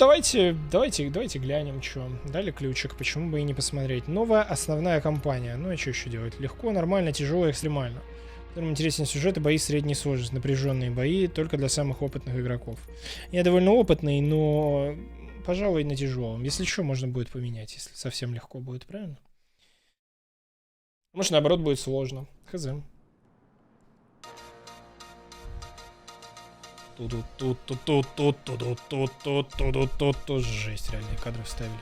давайте глянем, что. Дали ключик, почему бы и не посмотреть. Новая основная кампания. Ну и что еще делать? Легко, нормально, тяжело, экстремально. Которым интересен сюжет и бои средней сложности. Напряженные бои только для самых опытных игроков. Я довольно опытный, но, пожалуй, на тяжелом. Если что, можно будет поменять, если совсем легко будет, правильно? Может, наоборот, будет сложно. Хз. Жесть, реальные кадры вставили.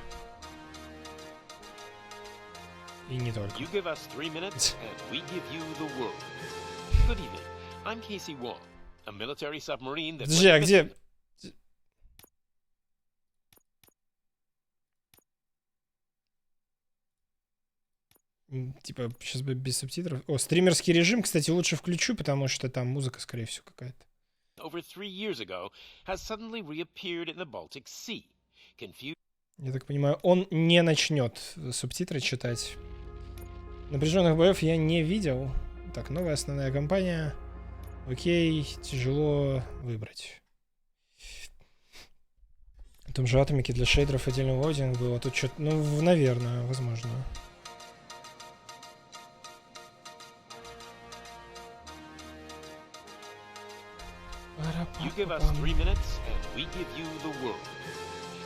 И не только. Подожди, а где? Типа, сейчас бы без субтитров. О, стримерский режим, кстати, лучше включу, потому что там музыка, скорее всего, какая-то. Я так понимаю, он не начнет субтитры читать. Напряженных боев я не видел. Так, новая основная кампания. Окей, тяжело выбрать. В том же атомике для шейдеров отдельный лоудинг был, а тут что-то, ну, наверное, возможно. You give us 3 minutes, and we give you the world.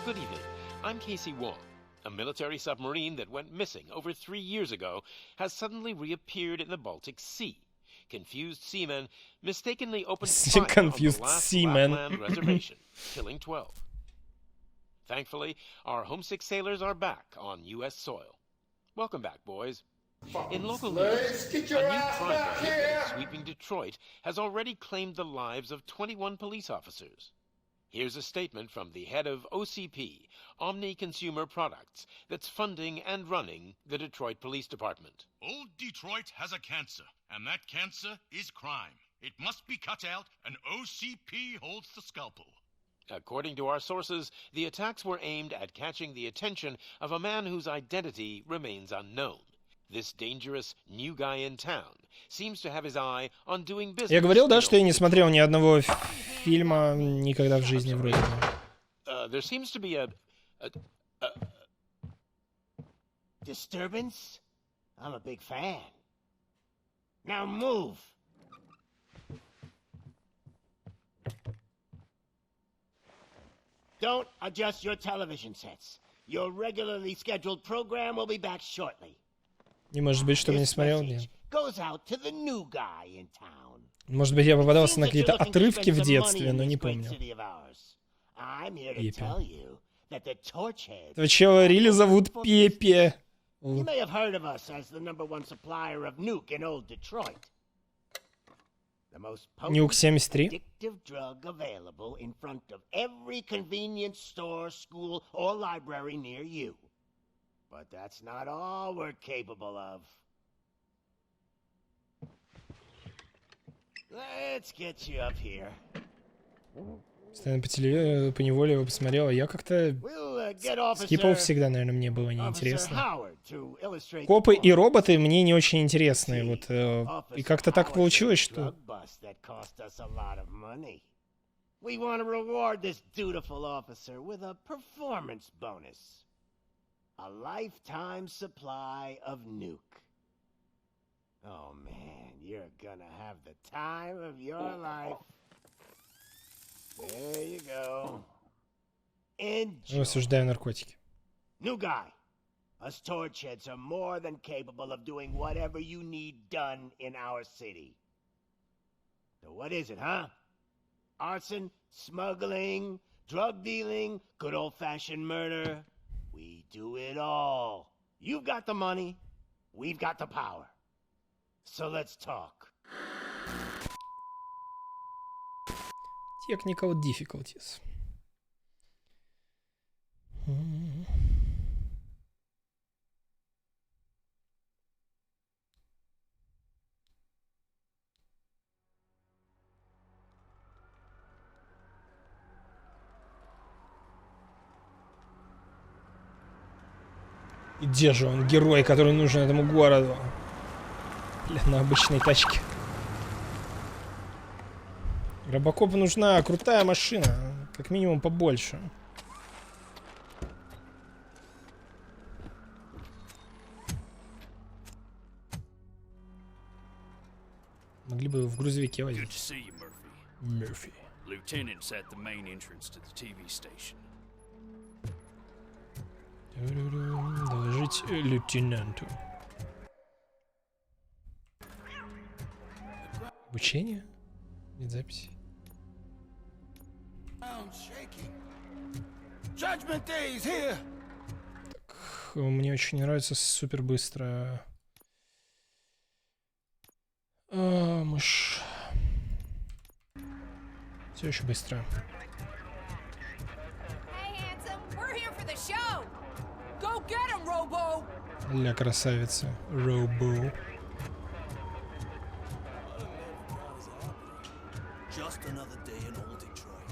Good evening. I'm Casey Wong. A military submarine that went missing over 3 years ago has suddenly reappeared in the Baltic Sea. Confused seamen mistakenly opened fire on the last Lapland reservation, killing 12. Thankfully, our homesick sailors are back on U.S. soil. Welcome back, boys. In local news, a new crime wave sweeping Detroit has already claimed the lives of 21 police officers. Here's a statement from the head of OCP, Omni Consumer Products, that's funding and running the Detroit Police Department. Old Detroit has a cancer, and that cancer is crime. It must be cut out, and OCP holds the scalpel. According to our sources, the attacks were aimed at catching the attention of a man whose identity remains unknown. This dangerous new guy in town seems to have his eye on doing business. Я говорил, да, что я не смотрел ни одного фильма никогда в жизни вроде бы. There seems to be a disturbance? I'm a big fan. Now move. Don't adjust your television sets. Your regularly scheduled program will be back shortly. Не может быть, чтобы не смотрел, нет. Goes out to the new guy in town. Может быть, я попадался на какие-то отрывки в детстве, но не помню. Этого чела Рили зовут Пепе. Нюк 73. But that's not all we're capable of. Let's get you up here. Постоянно по телевизору, по неволе его посмотрел, а я как-то скипал всегда, наверное, мне было неинтересно. Копы и роботы мне не очень интересны, вот, и как-то так получилось, что... We want to reward this dutiful officer with a performance bonus. A lifetime supply of nuke. Oh man, you're gonna have the time of your life. There you go. Enjoy. Осуждаю наркотики. New guy. Us torch heads are more than capable of doing whatever you need done in our city. So what is it, huh? Arson, smuggling, drug dealing, good old-fashioned murder. We do it all. You've got the money, we've got the power. So let's talk. Technical difficulties. И где же он, герой, который нужен этому городу? Бля, на обычной тачке. Робокопу нужна крутая машина, как минимум побольше. Могли бы в грузовике Good to возить. see you, Murphy. Мерфи. Lieutenant's at the main entrance to the TV station. Доложить лейтенанту. Обучение? Нет записи. Так, мне очень нравится супер быстро. Мышь. Все еще быстро. Hey, handsome, we're here for the show. Go get him, Robo. Ля красавица. Робо. Just another day in old Detroit.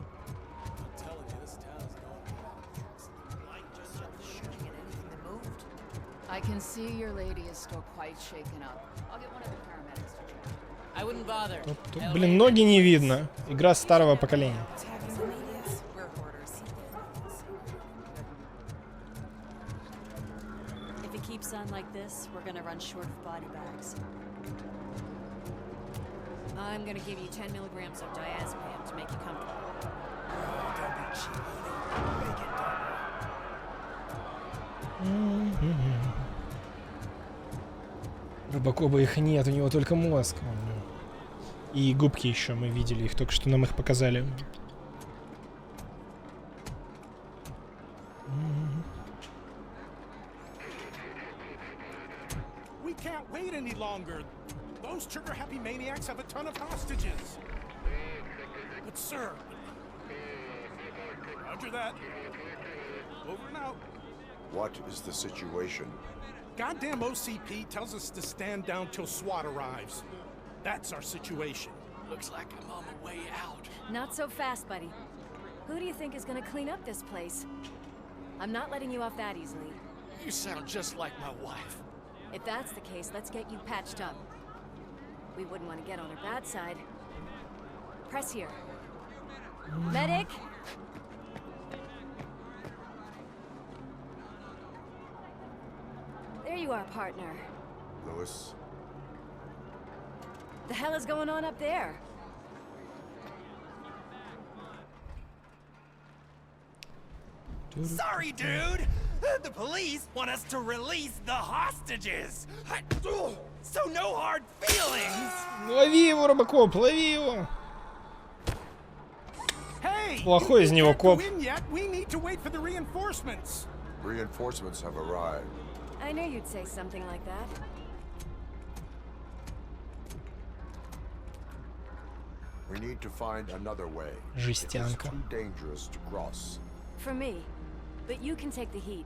I'm telling you, this town's going. Like just the shooting and anything that moved. I can see your lady is still quite shaken up. I'll get one of the paramedics to check. I wouldn't bother. Тут, блин, ноги не видно. Игра старого поколения. We're hoarders. If it keeps on like this, we're gonna run short of body bags. I'm gonna give you 10 milligrams of diazepam to make you comfortable. Робокопа их нет, у него только мозг. И губки еще мы видели, их только что нам их показали. We can't wait any longer. Those trigger-happy maniacs have a ton of hostages. But sir... Roger that. Over and out. What is the situation? Goddamn OCP tells us to stand down till SWAT arrives. That's our situation. Looks like I'm on my way out. Not so fast, buddy. Who do you think is gonna clean up this place? I'm not letting you off that easily. You sound just like my wife. If that's the case, let's get you patched up. We wouldn't want to get on her bad side. Press here. Medic! There you are, partner. Lewis? The hell is going on up there? Sorry, dude! The police want us to release the hostages! So no hard feelings! Лови его, Робокоп, лови его! Hey! Плохой из you него can't коп. go in yet. We need to wait for the reinforcements. Reinforcements have arrived. I knew you'd say something like that. We need to find another way. Жестянка. It is too dangerous to cross. For me. But you can take the heat.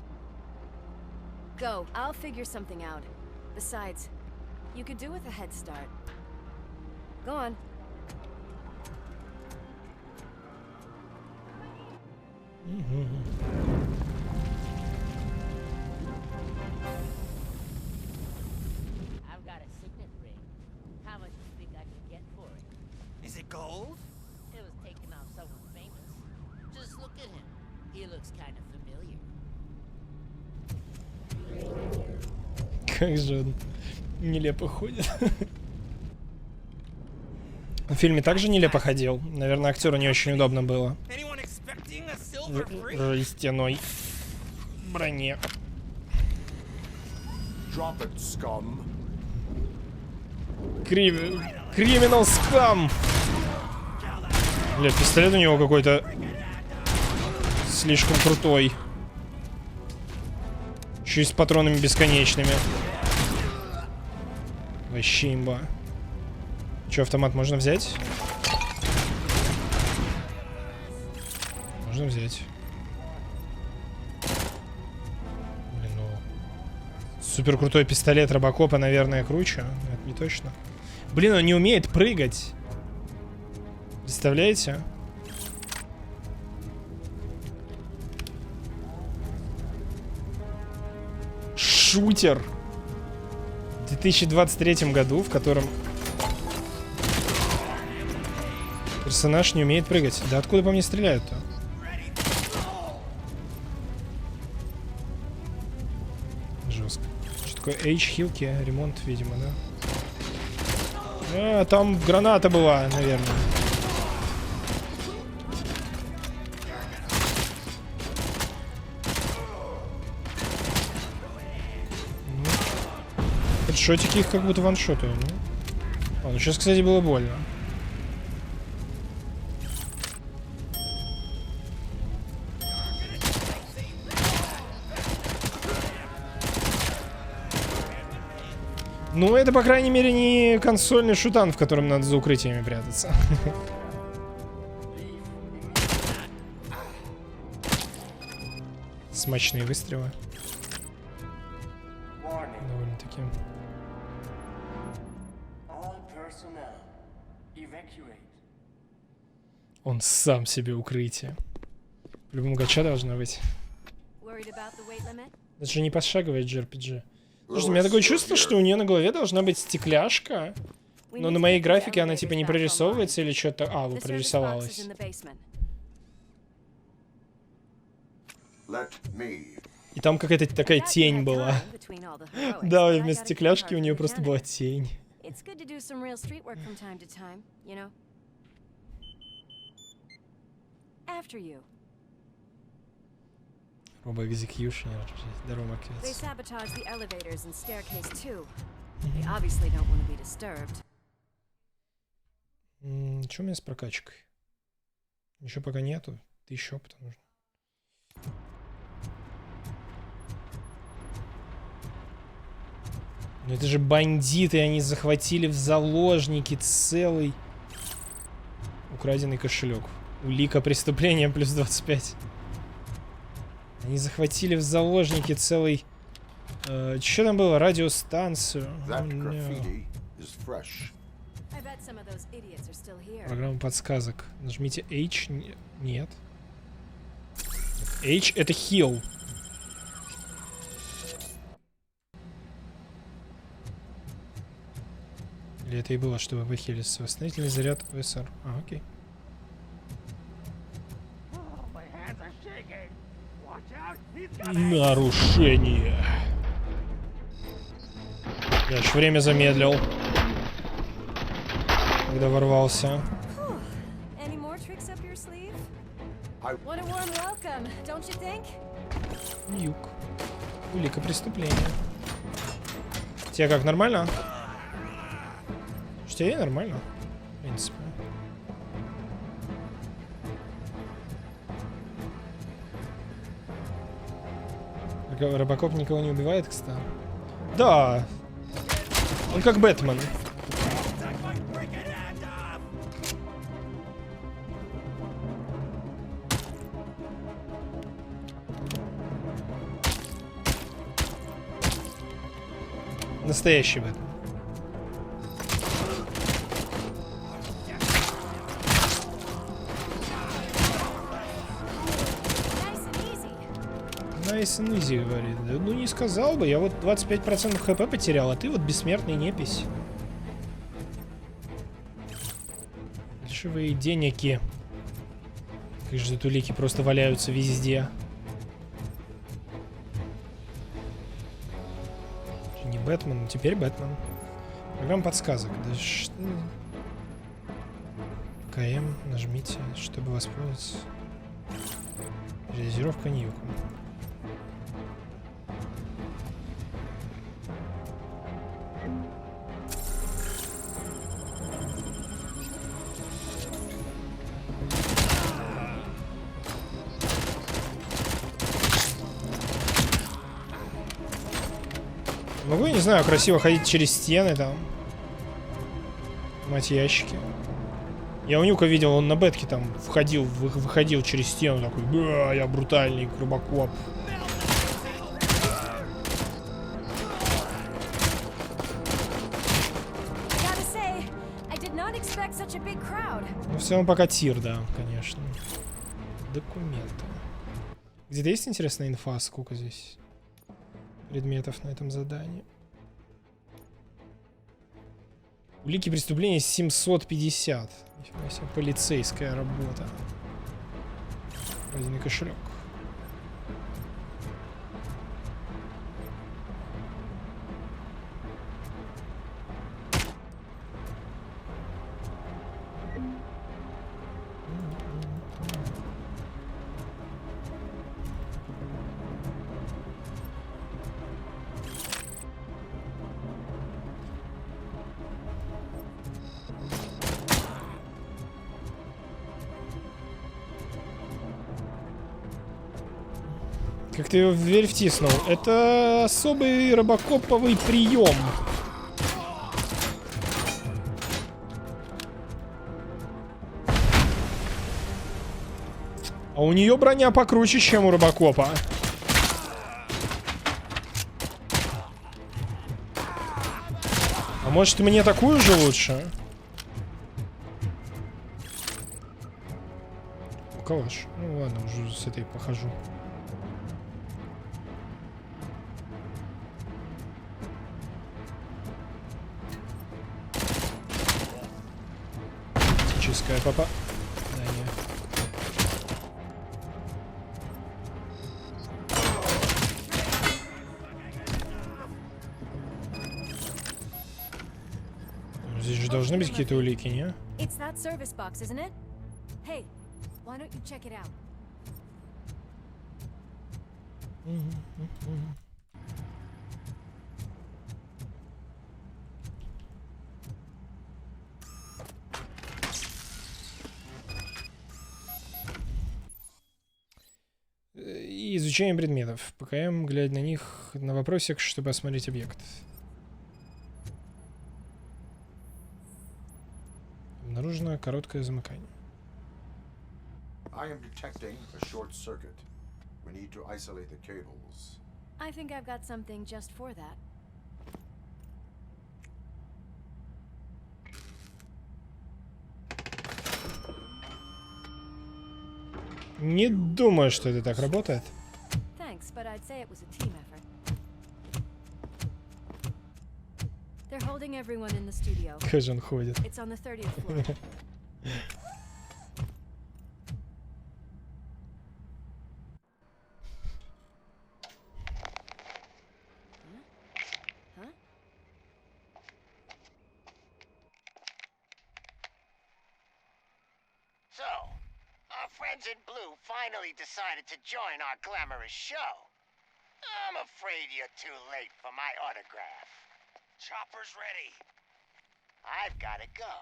Go, I'll figure something out. Besides, you could do with a head start. Go on. I've got a signet ring. How much do you think I could get for it? Is it gold? It was taken off someone famous. Just look at him. He looks kind of familiar. Как же он нелепо ходит. В фильме также нелепо ходил. Наверное, актеру не очень удобно было. Anyone expecting a silver free? В жестяной броне. Drop it, scum. Криминал скам! Бля, пистолет у него какой-то слишком крутой. Еще и с патронами бесконечными. Вообще имба. Че, автомат можно взять? Можно взять. Блин, ну... Супер крутой пистолет Робокопа, наверное, круче. Это не точно. Блин, он не умеет прыгать. Представляете? Шутер. В 2023 году, в котором персонаж не умеет прыгать. Да откуда по мне стреляют-то? Жестко. Что такое H-хилки? Ремонт, видимо, да? А, там граната была, наверное. Хедшотики их как будто ваншотают. Ну. Ну сейчас, кстати, было больно. Ну, это, по крайней мере, не консольный шутан, в котором надо за укрытиями прятаться. Смачные выстрелы. Довольно-таки. Он сам себе укрытие. По-любому гача должна быть. Это же не пошаговая JRPG. Слушай, у меня такое чувство, что у нее на голове должна быть стекляшка. Но на моей графике она типа не прорисовывается или что-то... А, вы прорисовалась. И там какая-то такая тень была. Да, вместо стекляшки у нее просто была тень. Робо-экзекьюшнер. Здорово, Маквец. Что у меня с прокачкой? Ничего пока нету. 1000 опыта нужно. Ну это же бандиты, они захватили в заложники целый украденный кошелек. Улика преступления плюс 25. Они захватили в заложники целый... что там было? Радиостанцию. Программа подсказок. Нажмите H. Нет. H это heal. Или это и было, чтобы выхилиться? Восстановительный заряд ВСР. А, окей. Нарушение. Я аж время замедлил, когда ворвался. Юг. Улика преступления. Тебе как, нормально? Что тебе нормально? В принципе. Робокоп никого не убивает, кстати. Да. Он как Бэтмен. Настоящий Бэтмен. Nice and easy, говорит. Да, ну не сказал бы, я вот 25% хп потерял, а ты вот бессмертный непись. Дешевые денеги. Как же тут улики просто валяются везде. Не Бэтмен, но теперь Бэтмен. Программа подсказок. Да что... КМ нажмите, чтобы воспользоваться. Реализировка Ньюка. Могу, я не знаю, красиво ходить через стены там. Мать ящики. Я у Нюка видел, он на бетке там входил, выходил через стену такой. Да, я брутальный робокоп. Ну, все равно пока тир, да, конечно. Документы. Где-то есть интересная инфа, сколько здесь предметов на этом задании? Улики преступления 750. Нифига себе, полицейская работа. Краденый кошелек. Как ты его в дверь втиснул? Это особый робокоповый прием. А у нее броня покруче, чем у робокопа. А может, мне такую же лучше? Калаш. Ну ладно, уже с этой похожу. Тактическая папа. Да, нет. Здесь же должны быть какие-то улики, не? Why don't you check it out? И изучаем предметов. ПКМ, глядя на них, на вопросик, чтобы осмотреть объект. Обнаружено короткое замыкание. I am detecting a short circuit. We need to isolate the cables. I think I've got something just for that. Не думаю, что это так работает. Thanks, but I'd say it was a team effort. They're holding everyone in the studio. Как же он ходит. It's on the 30th floor. In blue finally decided to join our glamorous show. I'm afraid you're too late for my autograph. Chopper's ready. I've got to go,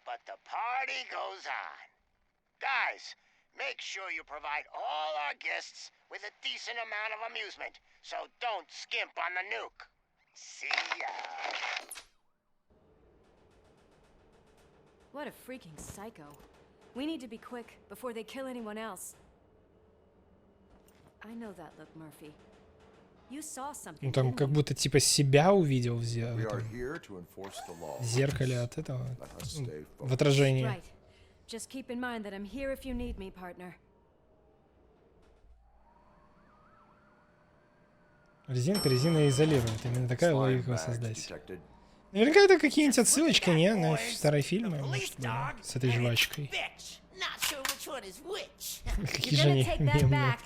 but the party goes on. Guys, make sure you provide all our guests with a decent amount of amusement, so don't skimp on the nuke. See ya. What a freaking psycho. We need to be quick before they kill anyone else. I know that look, Murphy. You saw something. Ну там как будто типа себя увидел в зеркале от этого в отражении. Right. Just keep in mind that I'm here if you need me, partner. Резинка резина изолирует. Именно такая логика создателя. Наверняка это какие-нибудь отсылочки, не? На старые фильмы, может быть, с этой жвачкой. Какие же они мемные.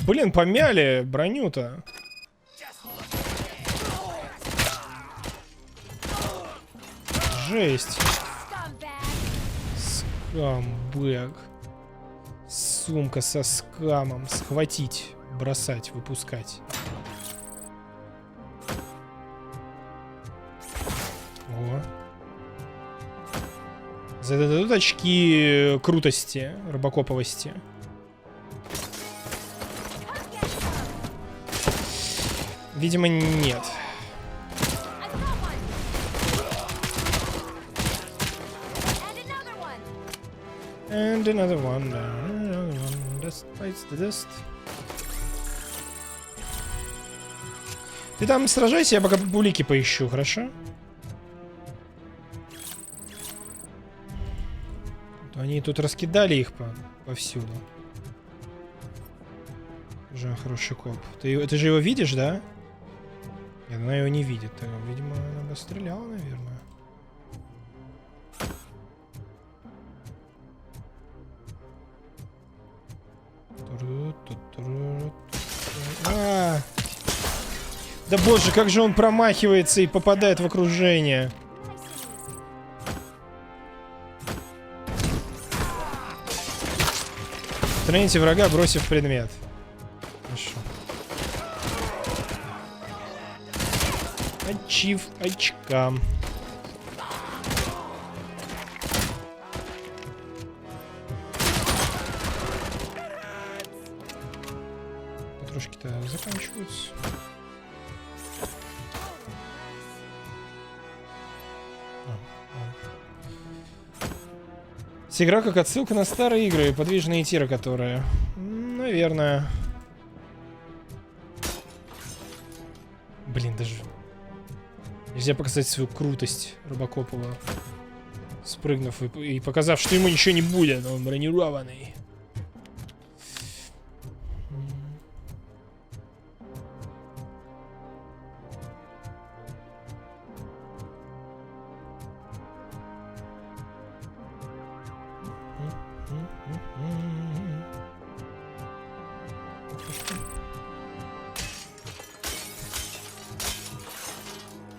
Блин, помяли броню-то. Жесть. Скамбэк. Сумка со скамом. Схватить. Бросать, выпускать. О. За это дадут очки крутости, робокоповости. Видимо, нет. And another one, another one. Dust bites the dust. Ты там сражайся, я пока улики поищу, хорошо? Они тут раскидали их повсюду. Уже хороший коп. Ты же его видишь, да? Нет, она его не видит. Видимо, она бы стреляла, наверное. Да боже, как же он промахивается и попадает в окружение. Устраните врага, бросив предмет. Хорошо. Ачив очка. кружки-то заканчиваются. Игра как отсылка на старые игры, подвижные тиры, которые... Наверное. Блин, даже... Нельзя показать свою крутость Робокопова, спрыгнув и показав, что ему ничего не будет, он бронированный.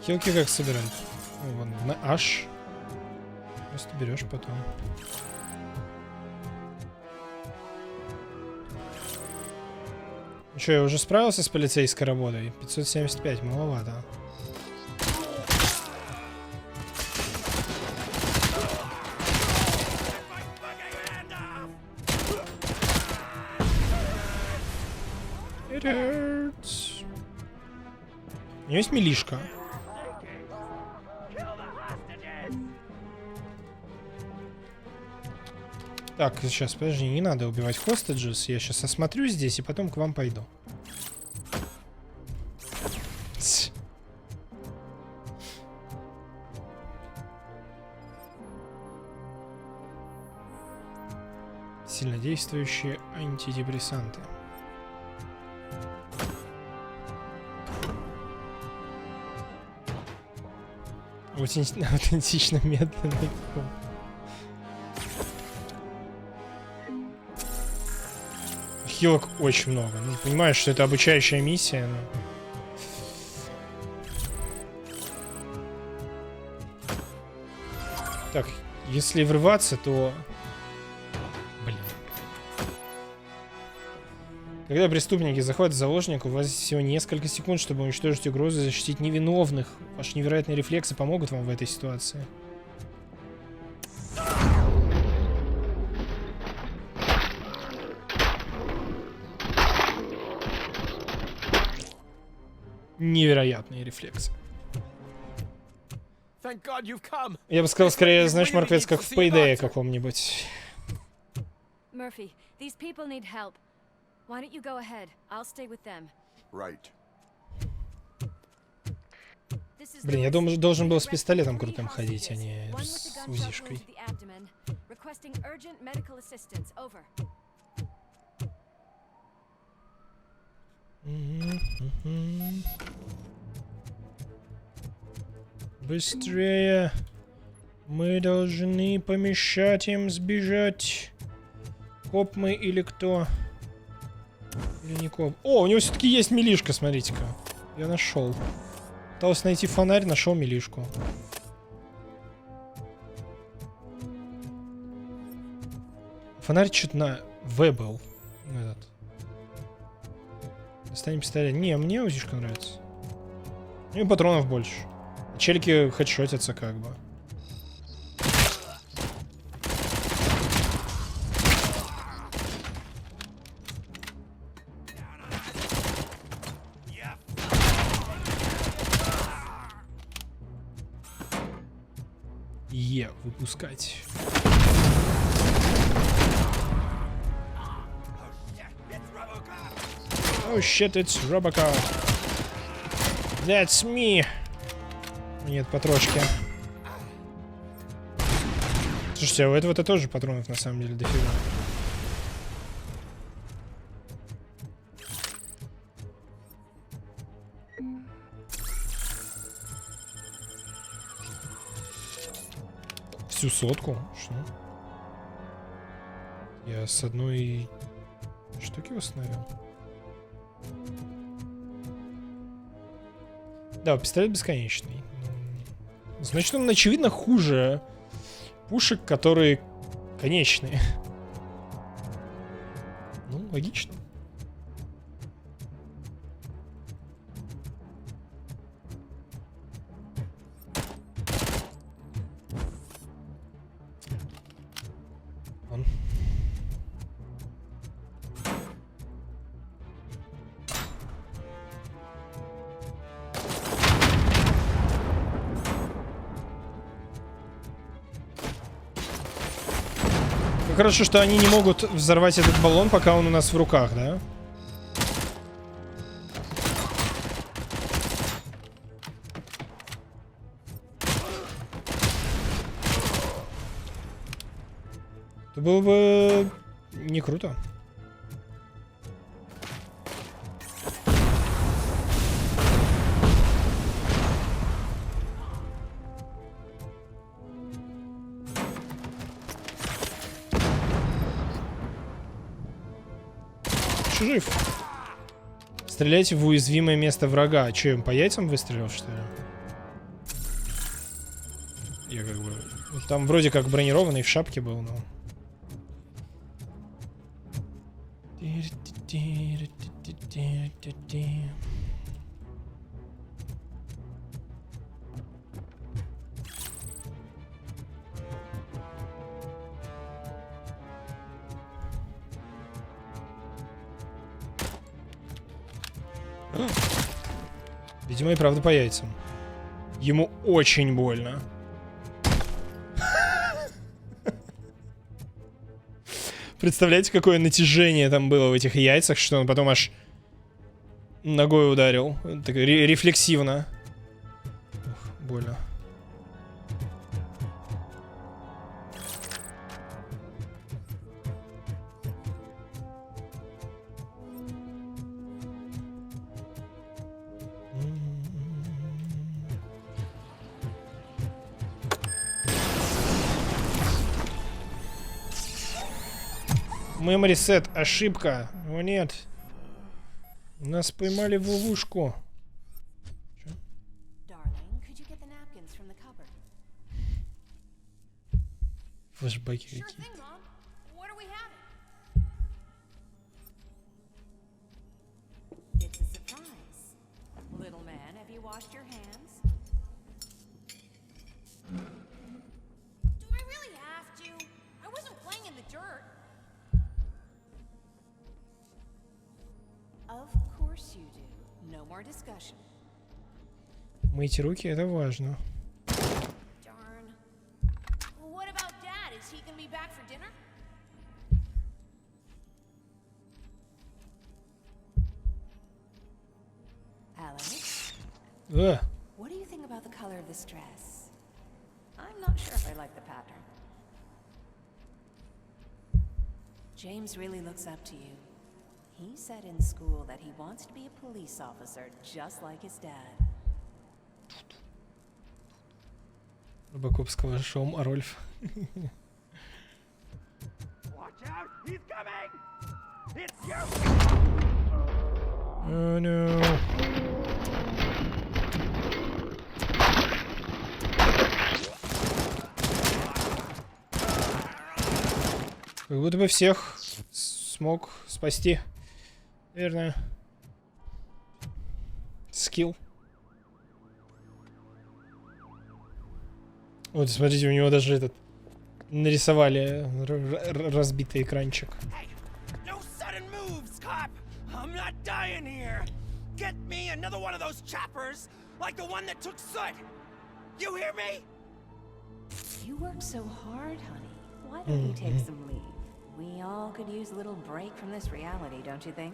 Хилки как собирать? Ну, вон, на H. Просто берешь потом. Ну что, я уже справился с полицейской работой? 575, маловато. It hurts. У него есть милишка. Так, сейчас, подожди, не надо убивать хостеджес. Я сейчас осмотрю здесь и потом к вам пойду. Сильнодействующие антидепрессанты. Аутентично медленный ход. Хилок очень много. Ну, понимаешь, что это обучающая миссия, но... Так, если врываться, то... Блин. Когда преступники захватят заложника, у вас всего несколько секунд, чтобы уничтожить угрозу и защитить невиновных. Ваши невероятные рефлексы помогут вам в этой ситуации. Невероятные рефлексы. Я бы сказал, скорее, знаешь, морковец, как в Payday каком-нибудь. Murphy, these people need help. Why don't you go ahead? I'll stay with them. Right. Блин, я думаю, должен был с пистолетом крутым ходить, а не с УЗИшкой. Быстрее. Мы должны помешать им сбежать. Коп мы или кто? Или не коп? О, у него все-таки есть милишка, смотрите-ка. Я нашел. Пытался найти фонарь, нашел милишку. Фонарь что-то на В был. Этот. Достанем пистолет. Не, мне УЗИшка нравится. Ну и патронов больше. Челики хедшотятся как бы. Выпускать. Oh shit, it's Robocop. That's me. Нет патрошки. Слушайте, а у этого-то тоже патронов на самом деле дофига. Всю сотку? Что? Я с одной штуки восстановил. Да, пистолет бесконечный. Значит, он, очевидно, хуже пушек, которые конечные. Ну, логично. хорошо, что они не могут взорвать этот баллон, пока он у нас в руках, да? Это было бы не круто. Жив. Стреляйте в уязвимое место врага. Че, им по яйцам выстрелил, что ли? Я как бы... Там вроде как бронированный в шапке был, но... Видимо, и правда по яйцам. Ему очень больно. Представляете, какое натяжение там было в этих яйцах, что он потом аж ногой ударил. Так рефлексивно. Ух, больно. Memory set, ошибка. О нет. Нас поймали в ловушку. Флэшбэки какие. Мыть руки — это важно. What do you think about the color of this dress? I'm not sure if I like the pattern. James really looks up to you. He said in school that he wants to be a police officer just like his dad. Робокоп с калашом, а Рольф. Oh no. Как будто бы всех смог спасти. Наверное. Скилл. Вот, смотрите, у него даже этот... Нарисовали разбитый экранчик. No sudden moves, cop. I'm not dying here. Get me another one of those choppers, like the one that took Soot. You hear me? You work so hard, honey. Why don't you take some leave? We all could use a little break from this reality, don't you think?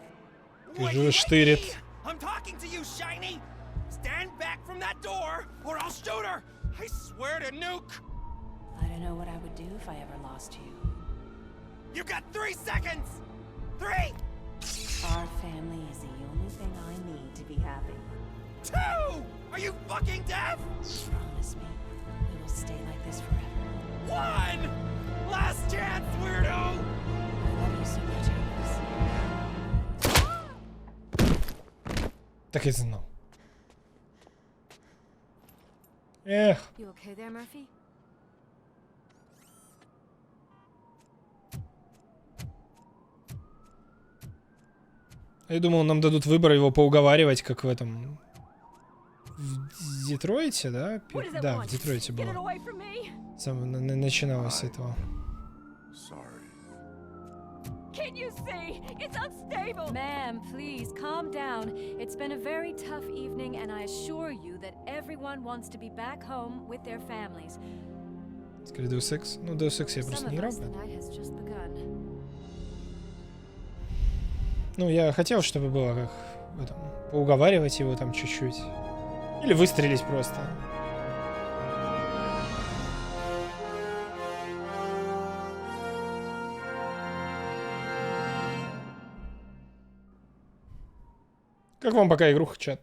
Штырит. I'm talking to you, Shiny. Stand back from that door, or I'll shoot her. I swear to nuke. I don't know what I would do if I ever lost you. You got 3 seconds. 3. Our family is the only thing I need to be happy. 2. Are you fucking deaf? Promise me, we will stay like this forever. 1. Last chance, weirdo. I love you so much, Alice. Так и знал. Эх. You okay there, Murphy? Я думал, нам дадут выбор его поуговаривать, как в этом... В Детройте, да? Да, в Детройте было. Начиналось с этого. Can't you see? It's unstable! Ma'am, please, calm down. It's been a very tough evening, and I assure you that everyone wants to be back home with their families. Скорее Deus Ex. Ну, Deus Ex я просто не играл. Ну, я хотел, чтобы было как в этом, поуговаривать его там чуть-чуть. Или выстрелить просто. Как вам пока игруха, чат?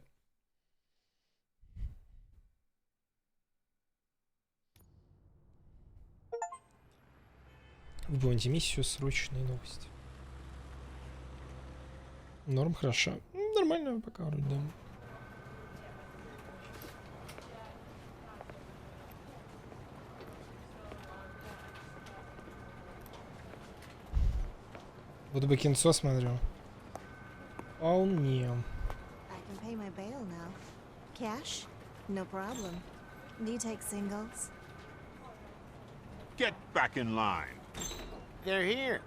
Выполните миссию, срочные новости. Норм, хорошо. Нормально пока вроде, да. Буду бы кинцо смотрел. Вполне. Pay my bail now. Cash? No problem. Do you take singles? Get back in line. They're here.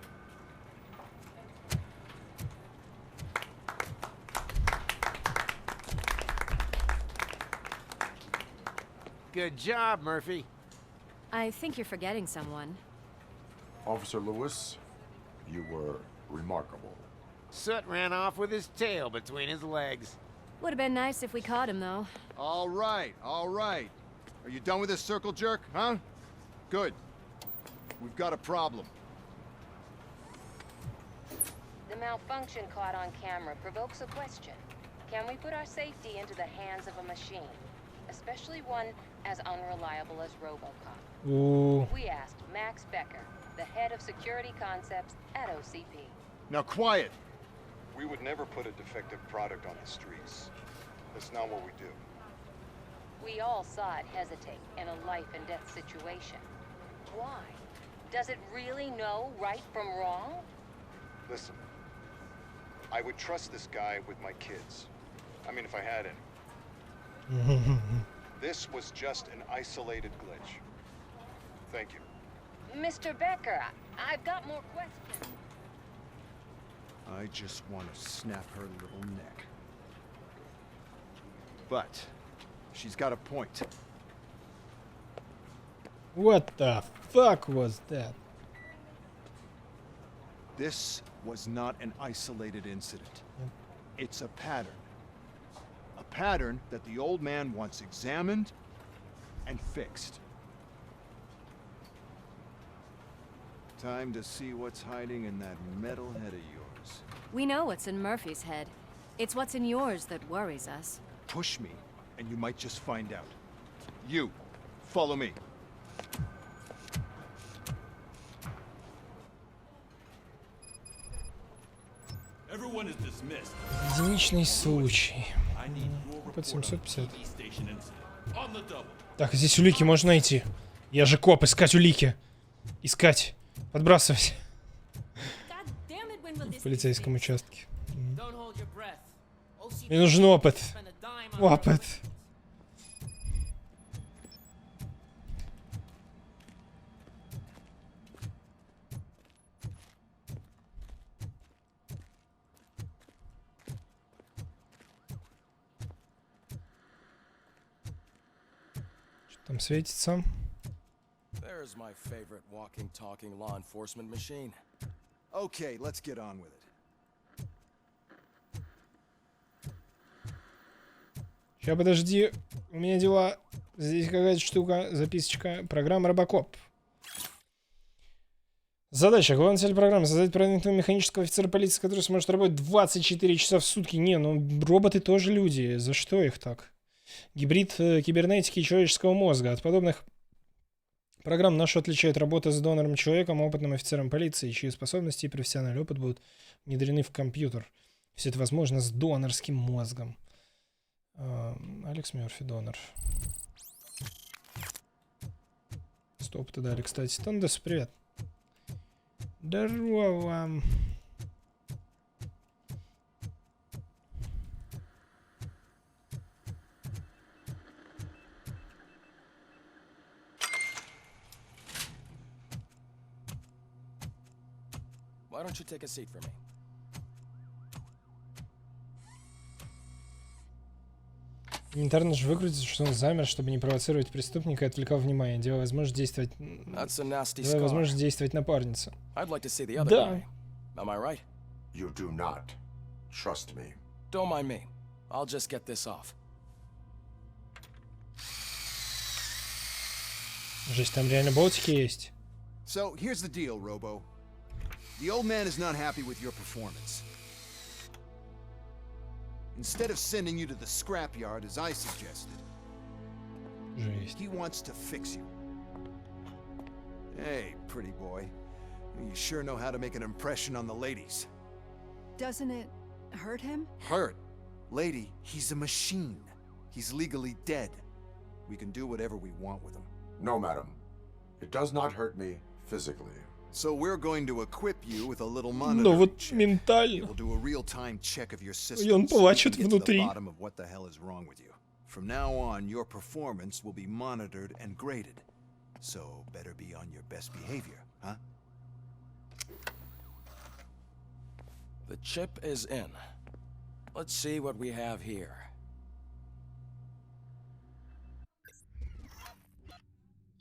Good job, Murphy. I think you're forgetting someone. Officer Lewis, you were remarkable. Soot ran off with his tail between his legs. Would have been nice if we caught him, though. All right, all right. Are you done with this circle jerk, huh? Good. We've got a problem. The malfunction caught on camera provokes a question. Can we put our safety into the hands of a machine? Especially one as unreliable as Robocop. Ooh. We asked Max Becker, the head of security concepts at OCP. Now quiet! We would never put a defective product on the streets. That's not what we do. We all saw it hesitate in a life and death situation. Why? Does it really know right from wrong? Listen, I would trust this guy with my kids. I mean, if I had any. This was just an isolated glitch. Thank you. Mr. Becker, I've got more questions. I just want to snap her little neck. But she's got a point. What the fuck was that? This was not an isolated incident. It's a pattern. A pattern that the old man wants examined and fixed. Time to see what's hiding in that metal head of yours. We know what's in Murphy's head. It's what's in yours that worries us. Push me, and you might just find out. You, follow me. Everyone is dismissed. Единичный случай. Под 750. Так, здесь улики можно найти. Я же коп, искать улики. Искать. Подбрасывать. В полицейском участке. Мне нужен опыт. Опыт. Что там светится? There's my favorite walking, talking law enforcement machine. Okay, let's get on with it. Сейчас, подожди. У меня дела. Здесь какая-то штука, записочка. Программа Робокоп. Задача. Главная цель программы — создать продвинутого механического офицера полиции, который сможет работать 24 часа в сутки. Не, ну роботы тоже люди. За что их так? Гибрид кибернетики и человеческого мозга. От подобных программ нашу отличает работа с донором-человеком, опытным офицером полиции, чьи способности и профессиональный опыт будут внедрены в компьютер. Все это возможно с донорским мозгом. Алекс Мерфи, донор. Стоп-то дали, кстати. Тандес, привет. Здорово. Why don't you take a seat for me? Элементарно же выкрутится, что он замер, чтобы не провоцировать преступника и отвлекал внимание, давая возможность действовать напарнице. Да. Am I right? You do not. Trust me. Don't mind me. I'll just get this off. Жесть, там реально болтики есть. So, here's the deal, Robo. The old man is not happy with your performance. Instead of sending you to the scrapyard as I suggested, he wants to fix you. Hey, pretty boy. You sure know how to make an impression on the ladies. Doesn't it hurt him? Hurt? Lady, he's a machine. He's legally dead. We can do whatever we want with him. No, madam. It does not hurt me physically. So we're going to equip you with a little monitor. Но вот ментально. We'll do a real-time check of your system. И он плачет внутри. Bottom of what the hell is wrong with you. From now on, your performance will be monitored and graded. So better be on your best behavior, huh? The chip is in. Let's see what we have here.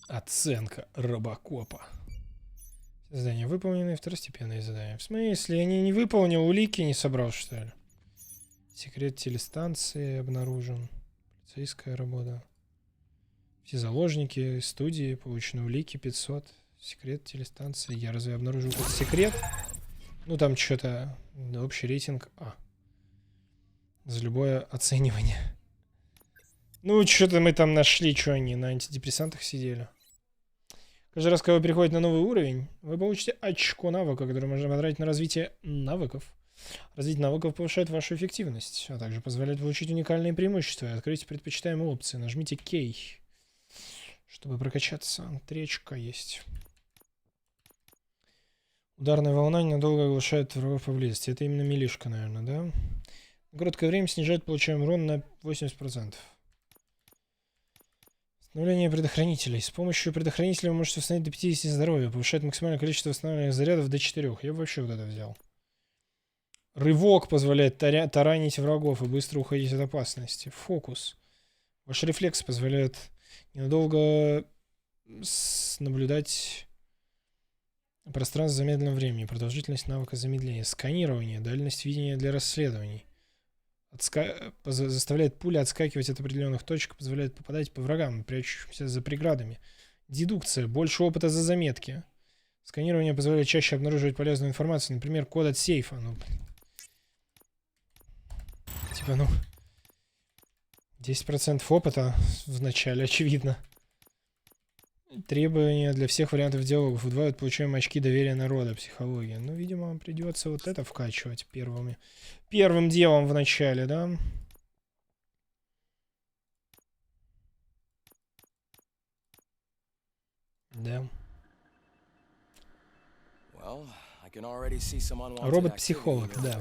Оценка Робокопа. Задания выполнены, второстепенные задания. В смысле, я не выполнил, улики не собрал, что ли? Секрет телестанции обнаружен. Полицейская работа. Все заложники студии, получены улики 500. Секрет телестанции. Я разве обнаружил какой-то секрет? Ну там что-то. Общий рейтинг А. За любое оценивание. Ну, что-то мы там нашли, что они на антидепрессантах сидели. Каждый раз, когда вы переходите на новый уровень, вы получите очко навыка, которое можно потратить на развитие навыков. Развитие навыков повышает вашу эффективность, а также позволяет получить уникальные преимущества и открыть предпочитаемые опции. Нажмите K, чтобы прокачаться. 3 очка есть. Ударная волна ненадолго оглушает врагов поблизости. Это именно милишка, наверное, да? На короткое время снижает получаемый урон на 80%. Установление предохранителей. С помощью предохранителей вы можете восстановить до 50 здоровья. Повышает максимальное количество восстановленных зарядов до 4. Я бы вообще вот это взял. Рывок позволяет таранить врагов и быстро уходить от опасности. Фокус. Ваш рефлекс позволяет ненадолго наблюдать пространство в замедленном времени. Продолжительность навыка замедления. Сканирование. Дальность видения для расследований. Заставляет пули отскакивать от определенных точек, позволяет попадать по врагам, прячущимся за преградами. Дедукция. Больше опыта за заметки. Сканирование позволяет чаще обнаруживать полезную информацию, например, код от сейфа. Ну, типа, ну, 10% опыта в начале, очевидно. Требования для всех вариантов диалогов. Удваивают получаемые очки доверия народа, психология. Ну, видимо, вам придется вот это вкачивать первым делом в начале, да? Да. Робот-психолог, да.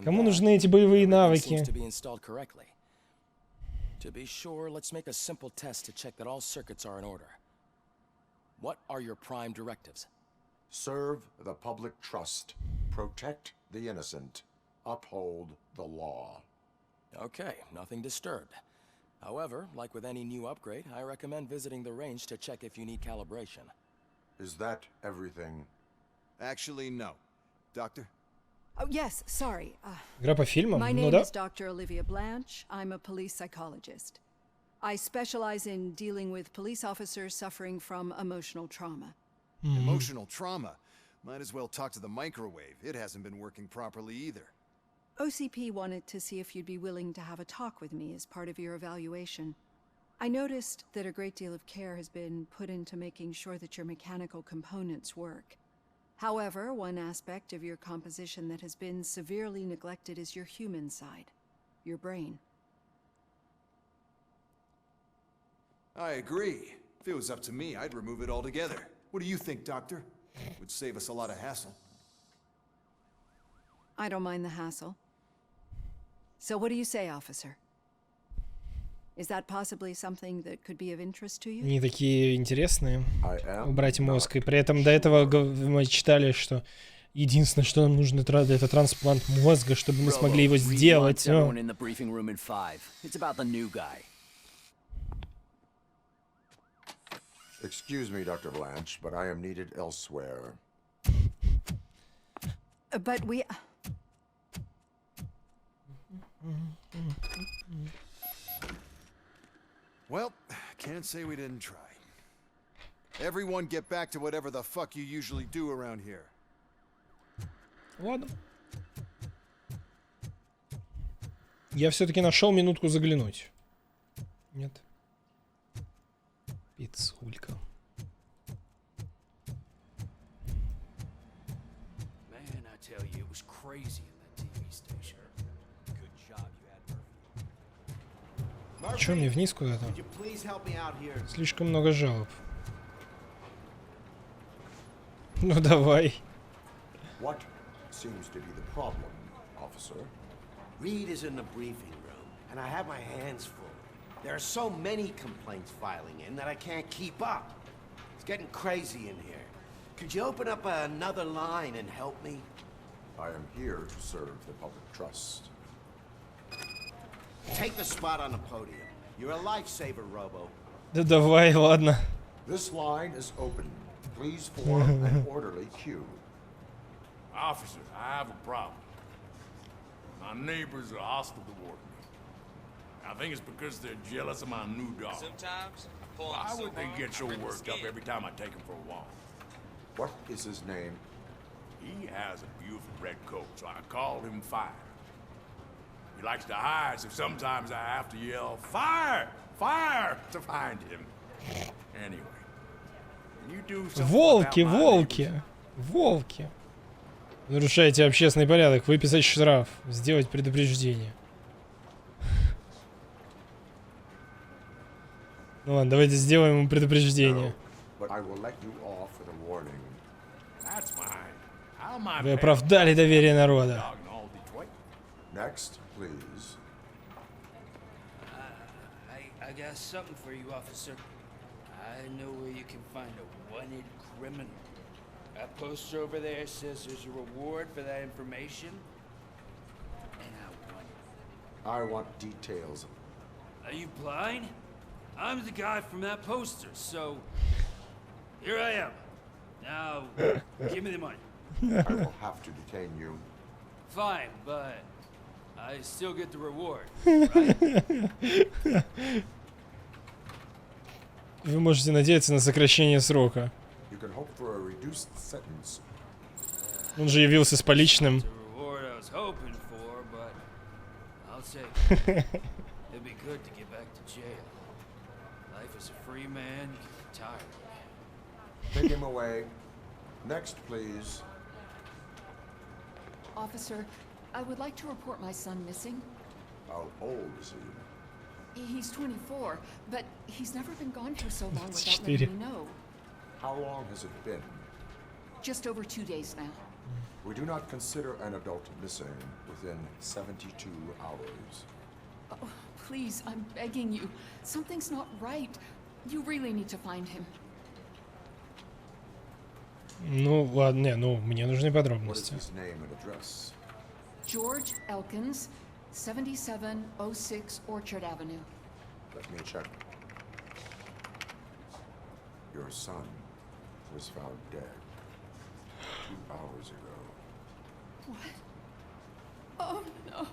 Кому нужны эти боевые навыки? To be sure, let's make a simple test to check that all circuits are in order. What are your prime directives? Serve the public trust. Protect the innocent. Uphold the law. Okay, nothing disturbed. However, like with any new upgrade, I recommend visiting the range to check if you need calibration. Is that everything? Actually, no. Doctor? Oh, yes, sorry. Игра по фильмам? My Ну name да. is Dr. Olivia Blanche. I'm a police psychologist. I specialize in dealing with police officers suffering from emotional trauma. Emotional trauma? Might as well talk to the microwave. It hasn't been working properly either. OCP wanted to see if you'd be willing to have a talk with me as part of your evaluation. I noticed that a great deal of care has been put into making sure that your mechanical components work. However, one aspect of your composition that has been severely neglected is your human side, your brain. I agree. If it was up to me, I'd remove it altogether. What do you think, Doctor? It would save us a lot of hassle. I don't mind the hassle. So what do you say, officer? Is that possibly something that could be of interest to you? Они такие интересные. Убрать мозг. И при этом до этого мы читали, что Единственное, что нам нужно, это трансплант мозга, чтобы мы смогли его сделать. Excuse me, Dr. Blanche, but I am needed elsewhere. But we... Well, can't say we didn't try. Everyone get back to whatever the fuck you usually do around here. Ладно. Я все-таки нашел минутку заглянуть. Нет. Пиццулька. Man, I tell you, it was crazy in that TV station. Good job you had Murphy. Че, мне вниз куда-то? Слишком много жалоб. Ну давай. What seems to be the problem, officer? Reed is in the briefing room, and I have my hands full. There are so many complaints filing in that I can't keep up. It's getting crazy in here. Could you open up another line and help me? I am here to serve the public trust. Take the spot on the podium. You're a lifesaver, Robo. Да давай, ладно. This line is open. Please form an orderly queue. Officers, I have a problem. My neighbors are hostile toward me. I think it's because they're jealous of my new dog. Sometimes I pull Why would they get so worked up every time I take him for a walk? What is his name? He has a beautiful red coat, so I called him Fire. He likes to hide, so sometimes I have to yell, Fire! Fire! to find him. Anyway, can you do something Волки, about my волки, волки. Нарушаете общественный порядок, выписать штраф, сделать предупреждение. Ну ладно, давайте сделаем ему предупреждение. Вы оправдали доверие народа. Next, please. I got something for you, officer. I know where you can find a wanted criminal. That poster over there says there's a reward for that information. And I want details. Are you blind? I'm the guy from that poster, so here I am. Now, give me the money. I will have to detain you. Fine, but I still get the reward, right? Вы можете надеяться на сокращение срока. You can hope for a reduced sentence. Он же явился с поличным. It'd be good to get back to jail. Life as a free man can be tiring. Take him away. Next, please. Officer, I would like to report my son missing. How old is he? He's 24, but he's never been gone for so long without letting me know. How long has it been? Just over 2 days now. We do not consider an adult missing within 72 hours. Oh, please, I'm begging you. Something's not right. You really need to find him. Ну ладно, не, ну мне нужны подробности. What is his name and address? George Elkins, 7706 Orchard Avenue. Let me check. Your son was found dead 2 hours ago. What? Oh no.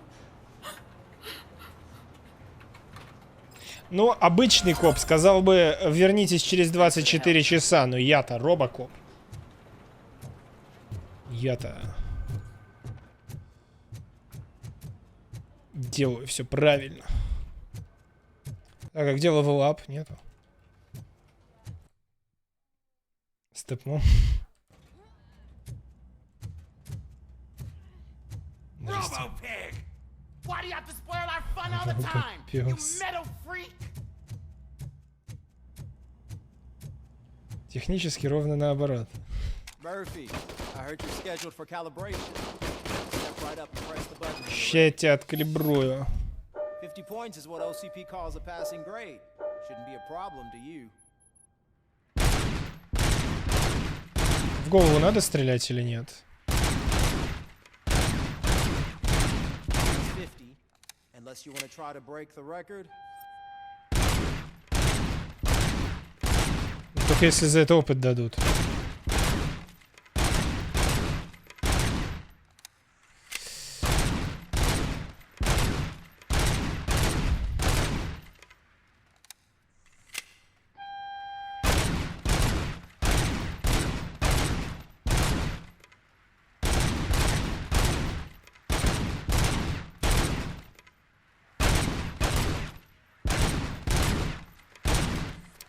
Ну, обычный коп сказал бы, вернитесь через 24 часа, но я-то робокоп. Я-то делаю все правильно. Так, а где левел-ап? Нету. Степмом. Robo-pig! Why do you have to spoil our fun all the time? You metal freak! Технически ровно наоборот. Murphy, I heard you're scheduled for calibration. Step right up and press the button. Ща я тебя откалибрую. 50 points is what OCP calls a passing grade. Shouldn't be a problem to you. В голову надо стрелять или нет? Unless you want to try to break the record. Только если за это опыт дадут.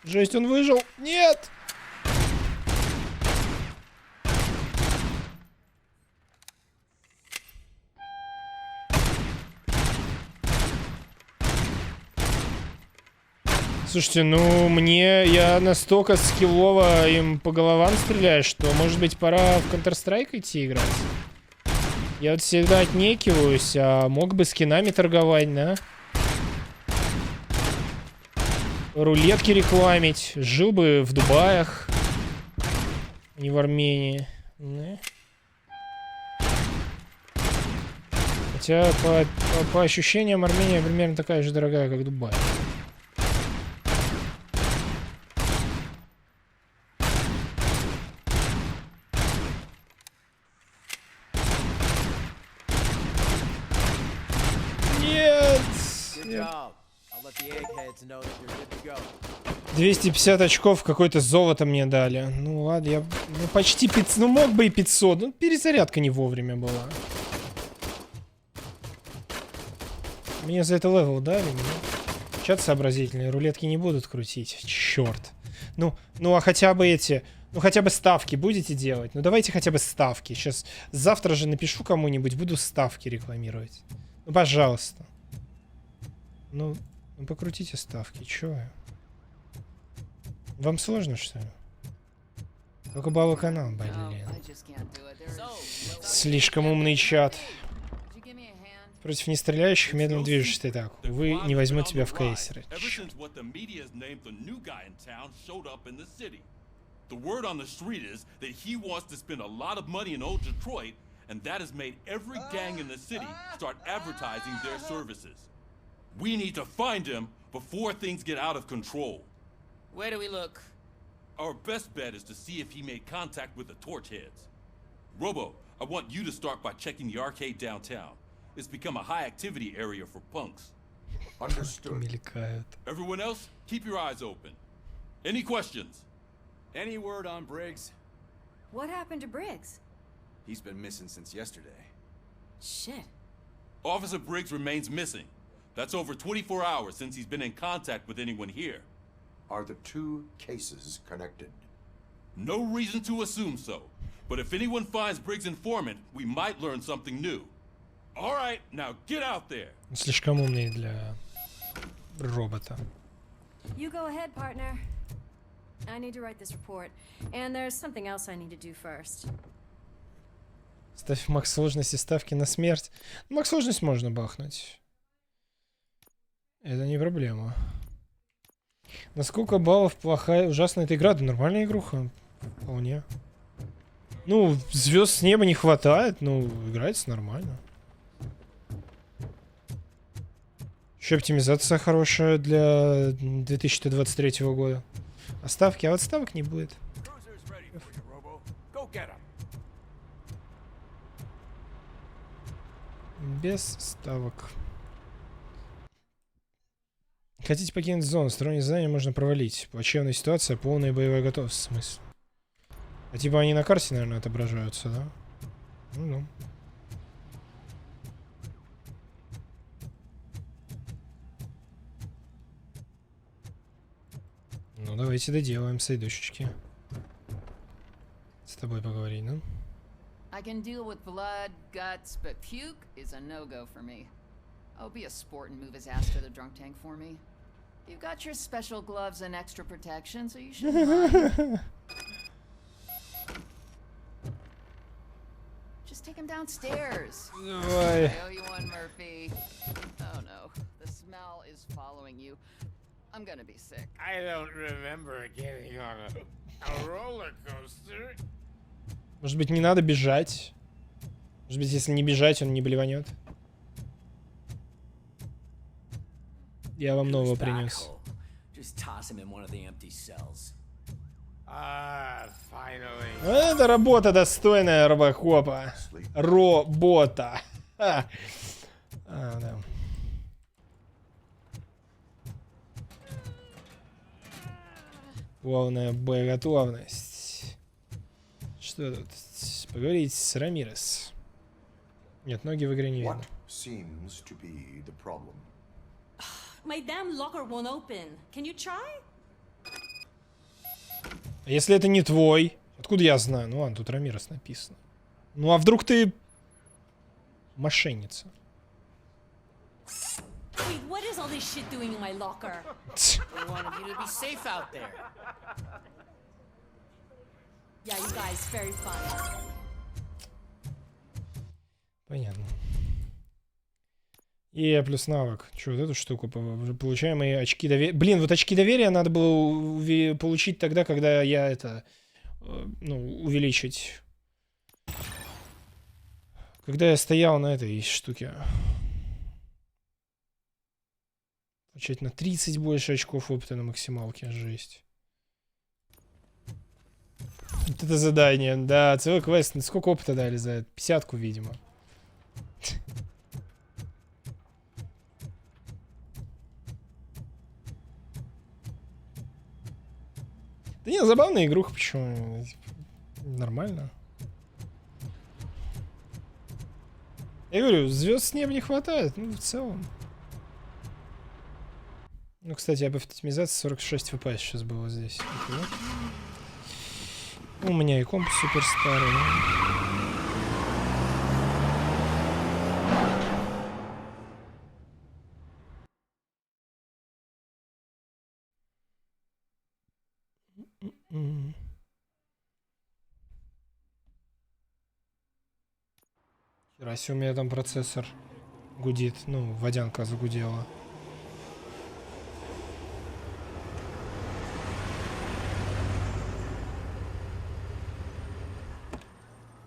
Жесть, он выжил. Нет! Слушайте, ну я настолько скиллово им по головам стреляю, что, может быть, пора в Counter-Strike идти играть. Я вот всегда отнекиваюсь, а мог бы скинами торговать, да? Рулетки рекламить. Жил бы в Дубаях. Не в Армении. Да. Хотя по ощущениям Армения примерно такая же дорогая, как Дубай. Нет! 250 очков, какое-то золото мне дали. Ну ладно, я почти 500, ну мог бы и 500. Ну перезарядка не вовремя была. Мне за это левел дали, нет? Чат сообразительный, рулетки не будут крутить. Черт. Ну а хотя бы эти, ну хотя бы ставки будете делать? Ну давайте хотя бы ставки. Сейчас завтра же напишу кому-нибудь, буду ставки рекламировать. Ну пожалуйста. Ну покрутите ставки, чё вы? Вам сложно, что ли? Только баллы канал, блин. Слишком умный чат. Против нестреляющих медленно движешься так. Увы, не возьму тебя в кейсеры. We need to find him before things get out of control. Where do we look? Our best bet is to see if he made contact with the torch heads. Robo, I want you to start by checking the arcade downtown. It's become a high activity area for punks. Understood. Everyone else, keep your eyes open. Any questions? Any word on Briggs? What happened to Briggs? He's been missing since yesterday. Shit. Officer Briggs remains missing. That's over 24 hours since he's been in contact with anyone here. Are the two cases connected? No reason to assume so. But if anyone finds Briggs' informant, we might learn something new. All right, now get out there. Слишком умный для робота. You go ahead, partner. I need to write this report, and there's something else I need to do first. Ставь макс сложности ставки на смерть. Макс сложность можно бахнуть. Это не проблема. На сколько баллов плохая, ужасная эта игра? Да нормальная игруха. Вполне. Ну, звезд с неба не хватает, но играется нормально. Еще оптимизация хорошая для 2023 года. А ставки? А вот ставок не будет. Без ставок. Хотите покинуть зону? Стороннее задание можно провалить. Плачевная ситуация, полная боевая готовность. В смысле? А типа они на карте, наверное, отображаются, да? Ну. Ну, давайте доделаем, сайдочечки. С тобой поговорить, да? I can deal with blood, guts, but puke is a no-go for me. Oh, be a sport and move his ass to the drunk tank for me. You've got your special gloves and extra protection, so you shouldn't mind. Just take him downstairs. Давай. I owe you one, Murphy. Oh no, the smell is following you. I'm gonna be sick. I don't remember getting on a roller coaster. Может быть, не надо бежать? Может быть, если не бежать, он не блеванет? Я вам нового принес. Just toss him in one of the empty cells. Finally. Это работа достойная робокопа. Робота. Да. Полная боеготовность. Что тут? Поговорить с Рамирес. Нет, ноги в игре не видно. My damn locker won't open. Can you try? А если это не твой? Откуда я знаю? Ну ладно, тут Рамирес написано. Ну а вдруг ты мошенница? Wait, what is all this shit doing in my locker? We wanted you to be safe out there. Yeah, you guys, very fun. Понятно. И плюс навык. Че, вот эту штуку получаемые очки доверия. Блин, вот очки доверия надо было получить тогда, когда я это, ну, увеличить. Когда я стоял на этой штуке. Получать на 30 больше очков опыта на максималке. Жесть. Вот это задание. Да, целый квест. Сколько опыта дали за это? 50-ку, видимо. Да не, забавная игруха, почему? Нормально. Я говорю, звезд с неба не хватает, ну, в целом. Ну, кстати, об оптимизации 46 FPS сейчас было здесь. У меня и комп супер старый. Раз у меня там процессор гудит, ну, водянка загудела.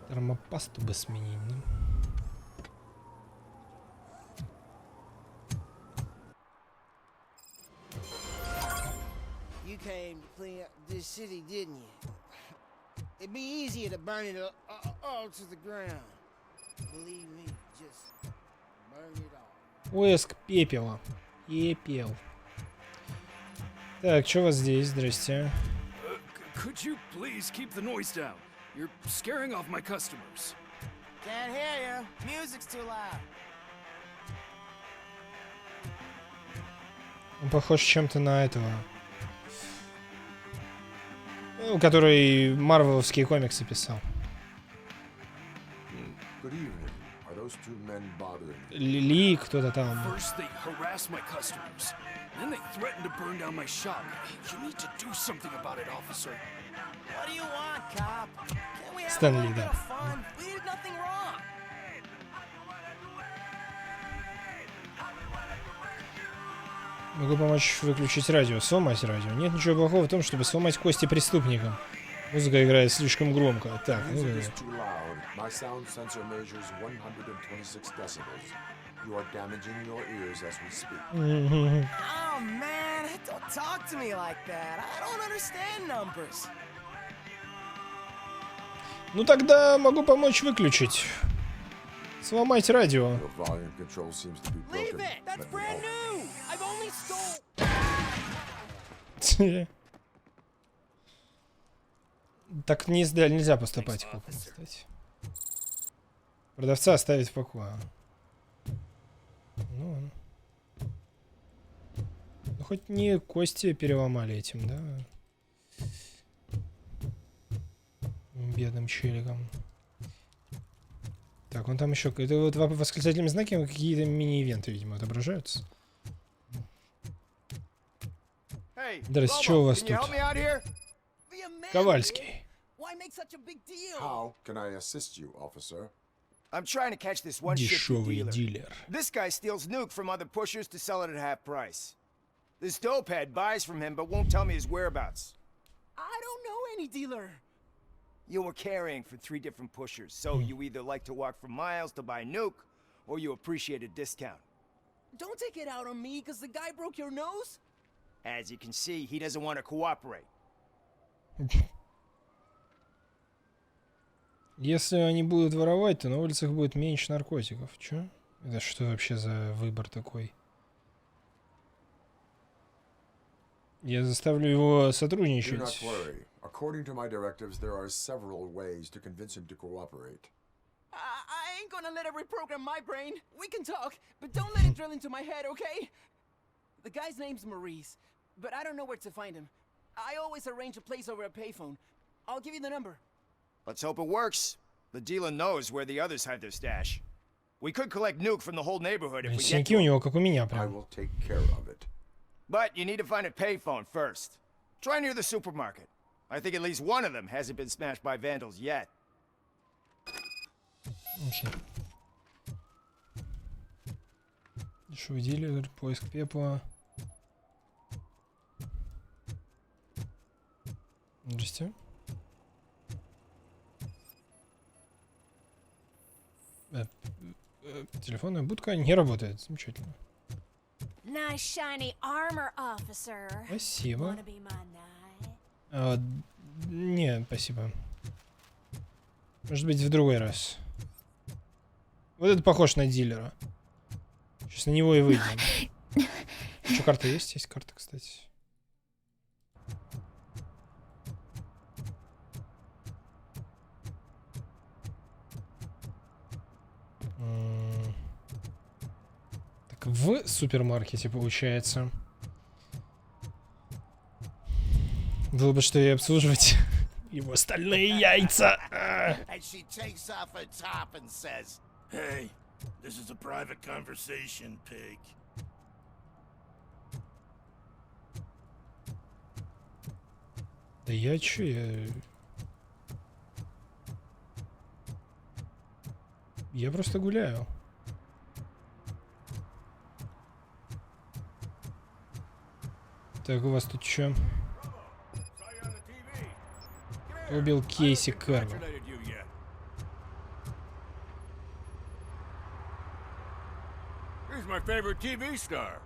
Термопасту бы сменить, ну. You came to clean up this city, didn't you? It'd be easier to burn it all to the ground. Believe me, just burn it all. Поиск пепела. Пепел. Так, что у вас здесь? Здрасте. Could you please keep the noise down? You're scaring off my customers. Can't hear you. Music's too loud. Он похож чем-то на этого. Ну, который марвеловские комиксы писал. Ли кто-то там. First they harass my customers, then they threaten to burn down my shop. You need to do something about it, officer. What do you want, cop? Can we have Stan a Lee, little bit да. of fun? We did nothing wrong. Могу помочь выключить радио. Сломать радио. Нет ничего плохого в том, чтобы сломать кости преступникам. Музыка играет слишком громко. Так, ну да. Oh man, don't talk to me like that. I don't understand numbers. Ну тогда могу помочь выключить. Сломать радио. Leave it. That's brand new. I've only stole. Так нельзя поступать, кстати. Продавца оставить в покое. Ну, хоть не кости переломали этим, да? Бедным челиком. Так, он там еще... Это вот восклицательными знаками какие-то мини-ивенты, видимо, отображаются. Здрасте, что у вас тут? Ковальский. How can I assist you, officer? I'm trying to catch this one Дешевый shifty dealer. дилер. This guy steals nuke from other pushers to sell it at half price. This dopehead buys from him but won't tell me his whereabouts. I don't know any dealer. You were carrying for 3 different pushers, so you either like to walk for miles to buy nuke, or you appreciate a discount. Don't take it out on me because the guy broke your nose. As you can see, he doesn't want to cooperate. Если они будут воровать, то на улицах будет меньше наркотиков. Чё? Это что вообще за выбор такой? Я заставлю его сотрудничать. Do not worry. According to my directives, there are several ways to convince him to cooperate. I ain't gonna let it reprogram my brain. We can talk, but don't let it drill into my head, okay? The guy's name's Maurice, but I don't know where to find him. I always arrange a place over a payphone. I'll give you the number. Let's hope it works. The dealer knows where the others hide their stash. We could collect nuke from the whole neighborhood if we get Синяки у него, как у меня, I прям. will take care of it. But you need to find a payphone first. Try near the supermarket. I think at least one of them hasn't been smashed by vandals yet. Окей. Дешевый дилер, поиск пепла. Здрасте. Телефонная будка не работает. Замечательно. Nice shiny armor, officer. Спасибо. Wanna be my knight? Не, спасибо. Может быть, в другой раз. Вот это похож на дилера. Сейчас на него и выйдем. Что, карта есть? Есть карта, кстати. Так, в супермаркете получается. Было бы что и обслуживать его стальные яйца. And she takes off her top and says, Hey, this is a private conversation, pig. Да я чё, я просто гуляю. Так, у вас тут чё? Убил Кейси Карма. He's my favorite TV star.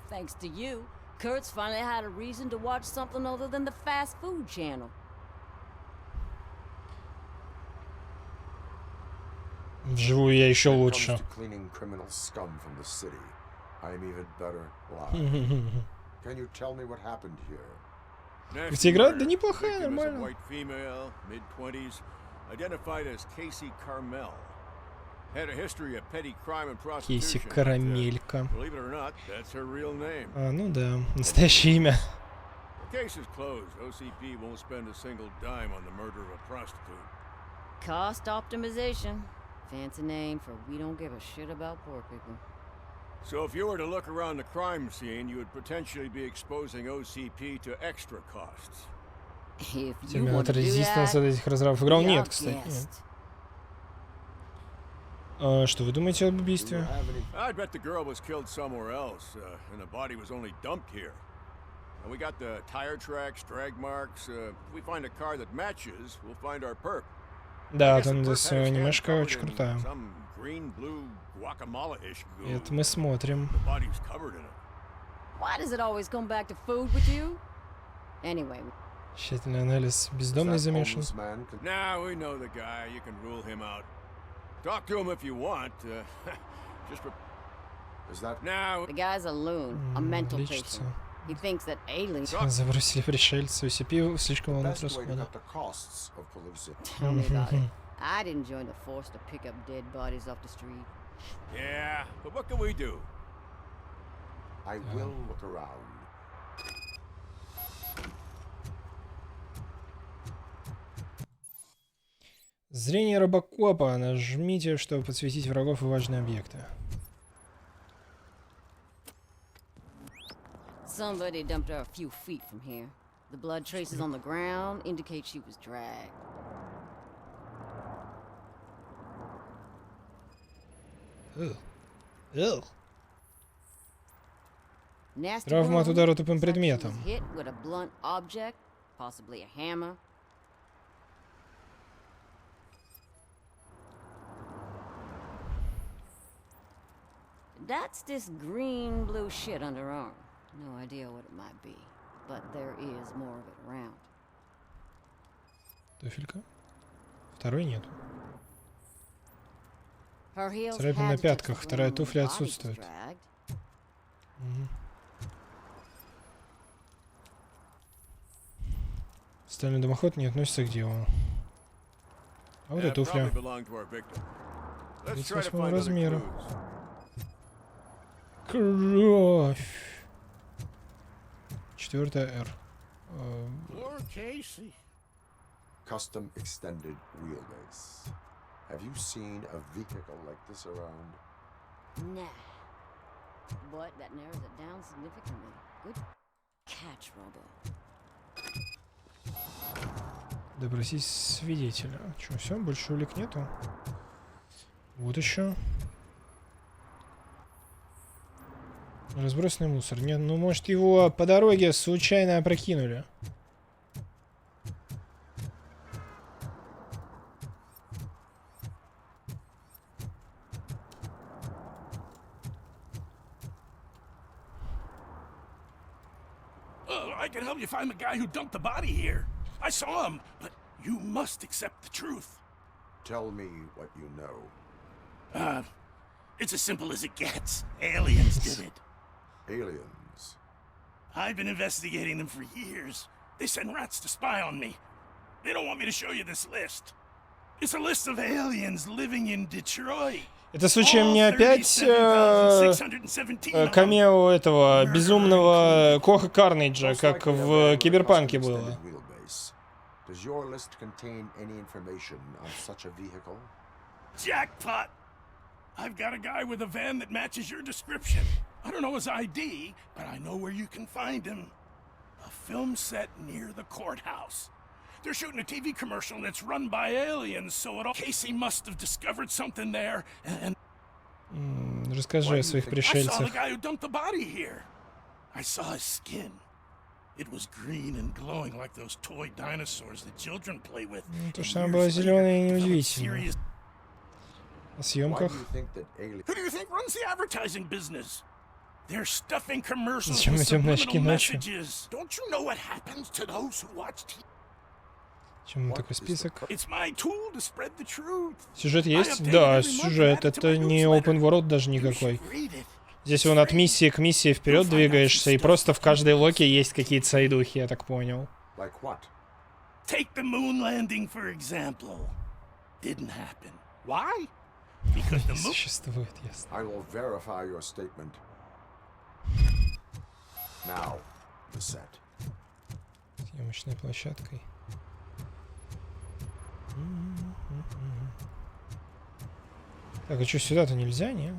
Thanks to you, Kurt's finally had a reason to watch something other than the fast food channel. Вживую я еще When it лучше. comes to cleaning criminal scum from the city, I am even better live. Can you tell me what happened here? Эта игра, да неплохая, Victim is a нормально. white female, mid-20s, identified as Casey Carmel. Had a history of petty crime and Кейси prostitution. Карамелька. Believe it or not, that's her real name. А, ну да, настоящее имя. The case is closed. OCP won't spend a single dime on the murder of a prostitute. Cost optimization. Fancy name for we don't give a shit about poor people. So if you were to look around the crime scene, you would potentially be exposing OCP to extra costs. If you Терминатор want to do Резистанс от that, этих разрывов играл? be Нет, our кстати. guest. Нет. А, что вы думаете об убийстве? I'd bet the girl was killed somewhere else, and the body was only dumped here. And we got the tire tracks, drag marks. If we find a car that matches, we'll find our perp. Да, там здесь анимешка очень крутая. Some green, blue, guacamole-ish goo. Это мы смотрим. The body's covered in it. Why does it always come back to food with you? Anyway. Тщательный анализ. Бездомный замешан. Nah, we know the guy. You can rule him out. Talk to him if you want. Just for... Is that... Now... The guy's a loon, a mental Лечится. patient. He thinks that aliens... Забросили пришельцы. UCP слишком волнует расходы. Tell me about it. I'd enjoy the force to pick up dead bodies off the street. Yeah, but what can we do? I will look around. Зрение Робокопа. Нажмите, чтобы подсветить врагов и важные объекты. Somebody dumped her a few feet from here. The blood traces on the ground indicate she was dragged. Травма от удара тупым предметом. Hit with a blunt object, possibly a hammer. That's this green blue shit under her arm. No idea what it might be, but there is more of it around. Туфелька. Второй нет. Her heels Царапина на had to touch the пятках, вторая ground when туфля the body was отсутствует. dragged. Стальной дымоход не относится к делу. А вот эта туфля. 38 размера. Кровь. 4 R. Custom extended wheelbase. Have you seen a vehicle like this around? Nah. But that narrows it down significantly. Good catch, Robo. Допросить свидетеля. Че, все, больше улик нету? Вот еще. Разбросанный мусор. Нет, ну может его по дороге случайно опрокинули. I can help you find the guy who dumped the body here. I saw him, but you must accept the truth. Tell me what you know. It's as simple as it gets. Aliens did it. Aliens? I've been investigating them for years. They send rats to spy on me. They don't want me to show you this list. It's a list of aliens living in Detroit. Это случаем не опять камео этого безумного Коха Карнейджа, как в Киберпанке было? Does your list contain any information on such a vehicle? Jackpot! I've got a guy with a van that matches your description. I don't know his ID, but I know where you can find him. A film set near the courthouse. They're shooting a TV commercial and it's run by aliens, so Casey must have discovered something there and... Расскажи о своих пришельцах. I saw the guy who dumped the body here. I saw his skin. It was green and glowing like those toy dinosaurs that children play with. То, что она была зеленая и неудивительно. О съемках. Who do you think runs the advertising business? They're stuffing commercials Зачем with темные очки subliminal ночью? messages. Don't you know what happens to those who watch TV? Почему такой список? It's my tool to spread the truth. Сюжет есть? Да, сюжет. Это не open world даже никакой. Здесь вон от миссии к миссии вперед двигаешься, и просто в каждой локе есть какие-то сайдухи, я так понял. Like what? Take the moon landing, for example. Didn't happen. Why? Because the moon... Существует, ясно. I will verify your statement. Now, the set. Съемочной площадкой. Так, а что, сюда-то нельзя, не?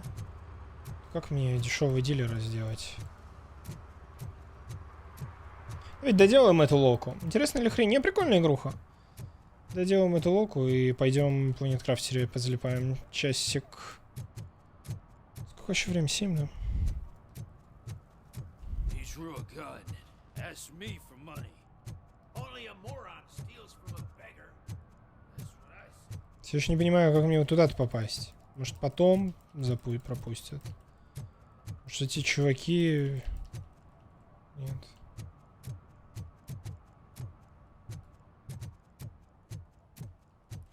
Как мне дешевый дилер сделать? Ведь доделаем эту локу. Интересно ли хрень? Не, прикольная игруха. Доделаем эту локу и пойдем в Planet Crafter позалипаем часик. Сколько еще времени? 7, да? Все еще не понимаю, как мне вот туда-то попасть. Может, потом пропустят. Может, эти чуваки... Нет.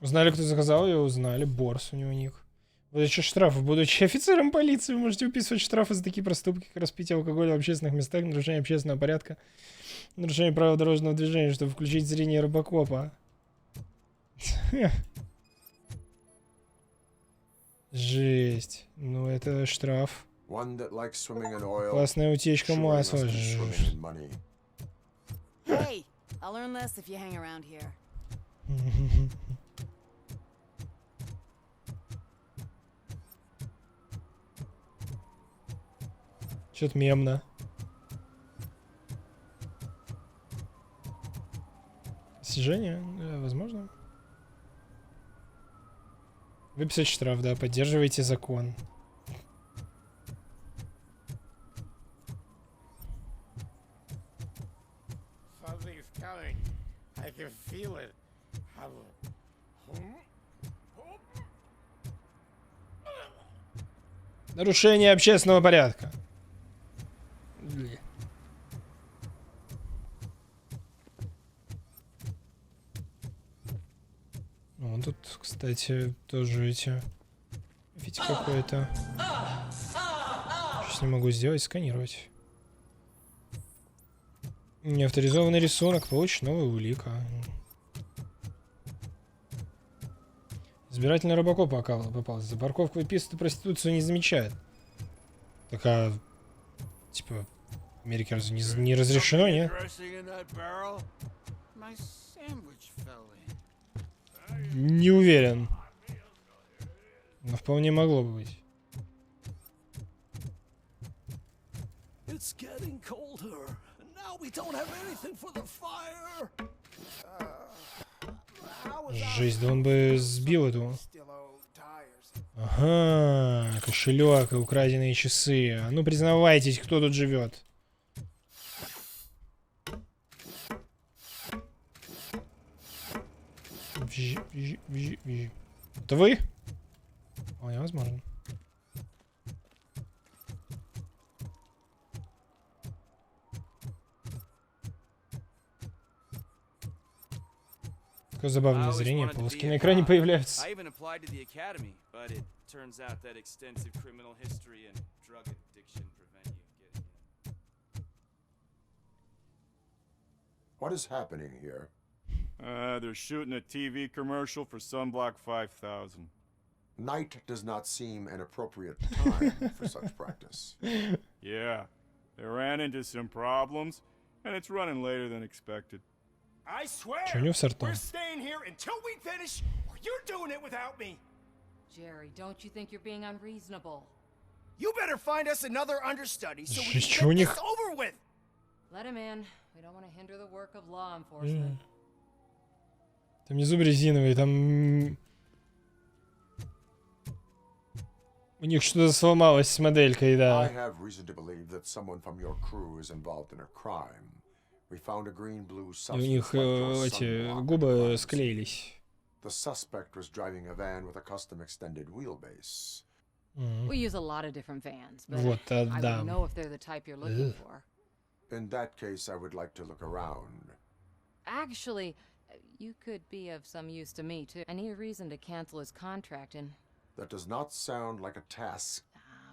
Узнали, кто заказал ее? Узнали. Борс у него ник. Выдача штрафов. Будучи офицером полиции, вы можете выписывать штрафы за такие проступки, как распитие алкоголя в общественных местах, нарушение общественного порядка, нарушение правил дорожного движения, чтобы включить зрение Робокопа. Жесть. Ну, это штраф. Классная утечка масла. Hey, I'll earn less if you hang around here. Что-то мемно. Достижение? Возможно. Выписать штраф, да. Поддерживайте закон. Нарушение общественного порядка. Ну, тут, кстати, тоже эти... Ведь какой-то... Сейчас не могу сделать, сканировать. Неавторизованный рисунок, получит новая улика. Избирательный робокоп попался. За парковку и писту проституцию не замечает. Такая... Типа... В Америке разве не разрешено, не? Не уверен. Но вполне могло бы быть. Жесть, да он бы сбил эту. Ага, кошелек и украденные часы. А ну признавайтесь, кто тут живет. Это вы? Вполне возможно. Такое забавное зрение, полоски на экране появляются. What is happening here? They're shooting a TV commercial for Sunblock 5000. Night does not seem an appropriate time for such practice. Yeah, they ran into some problems, and it's running later than expected. I swear, we're staying here until we finish, or you're doing it without me. Jerry, don't you think you're being unreasonable? You better find us another understudy so we Жесть, can get this over with. Let him in. We don't want to hinder the work of law enforcement. Там внизу резиновый, там... У них что-то сломалось с моделькой, да. I have reason to believe that someone from your crew is involved in a crime. We found a green-blue И у них эти губы склеились. The suspect was driving a van with a custom extended wheelbase. We use a lot of different vans, but Вот, I да. don't know if they're the type you're looking for. In that case, I would like to look around. Actually, you could be of some use to me, too. I need a reason to cancel his contract, and... That does not sound like a task.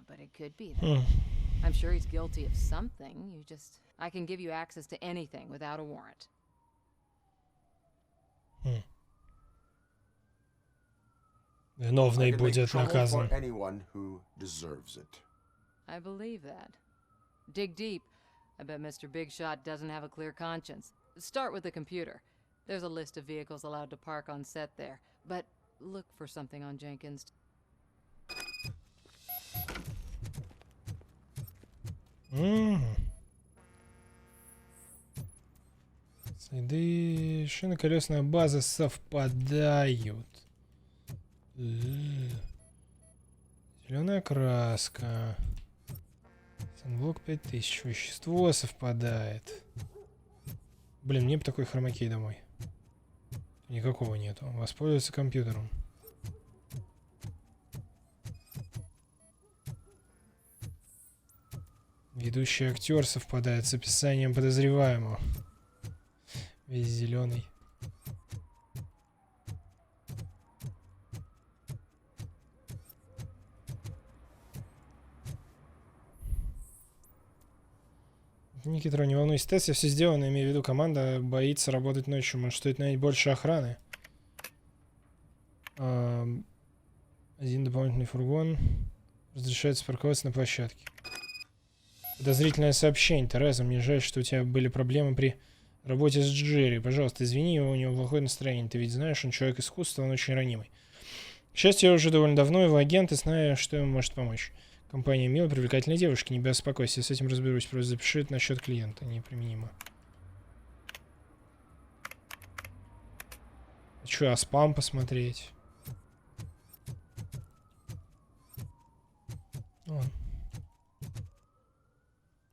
But it could be, though. I'm sure he's guilty of something. You just... I can give you access to anything without a warrant. Виновный будет наказан. Anyone who deserves it. I believe that. Dig deep. I bet Mr. Big Shot doesn't have a clear conscience. Start with the computer. There's a list of vehicles allowed to park on set there. But look for something on Jenkins. Следы шиноколесная база совпадают. Зеленая краска. Санблок 5000. Вещество совпадает. Блин, мне бы такой хромакей домой. Никакого нету. Воспользоваться компьютером. Ведущий актер совпадает с описанием подозреваемого. Весь зеленый. Никитро, не волнуйся, тест, все сделано, имею в виду, команда боится работать ночью, может стоит нанять больше охраны. Один дополнительный фургон. Разрешается парковаться на площадке. Подозрительное сообщение. Тереза, мне жаль, что у тебя были проблемы при работе с Джерри. Пожалуйста, извини, у него плохое настроение. Ты ведь знаешь, он человек искусства, он очень ранимый. К счастью, я уже довольно давно его агент и знаю, что ему может помочь. Компания милая, привлекательная девушка. Не беспокойся, я с этим разберусь. Просто запиши это на счет клиента. Неприменимо. Хочу спам посмотреть. Вон.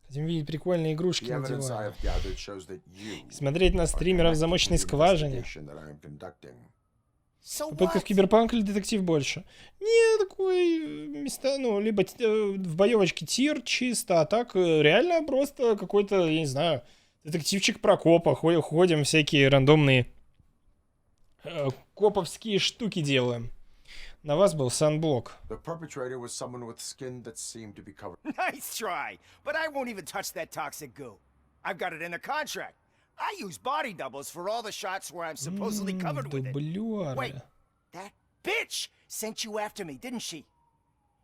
Хотим видеть прикольные игрушки на диване. Смотреть на стримеров в замочной скважине. Попытка в киберпанк или детектив больше? Не, такой места, ну, либо в боевочке тир чисто, а так реально просто какой-то, я не знаю, детективчик про копа. Ходим, всякие рандомные коповские штуки делаем. На вас был санблок. Nice try, but I won't even touch that toxic goo. I've got it in the contract. I use body doubles for all the shots where I'm supposedly covered with it. Wait, that bitch sent you after me, didn't she?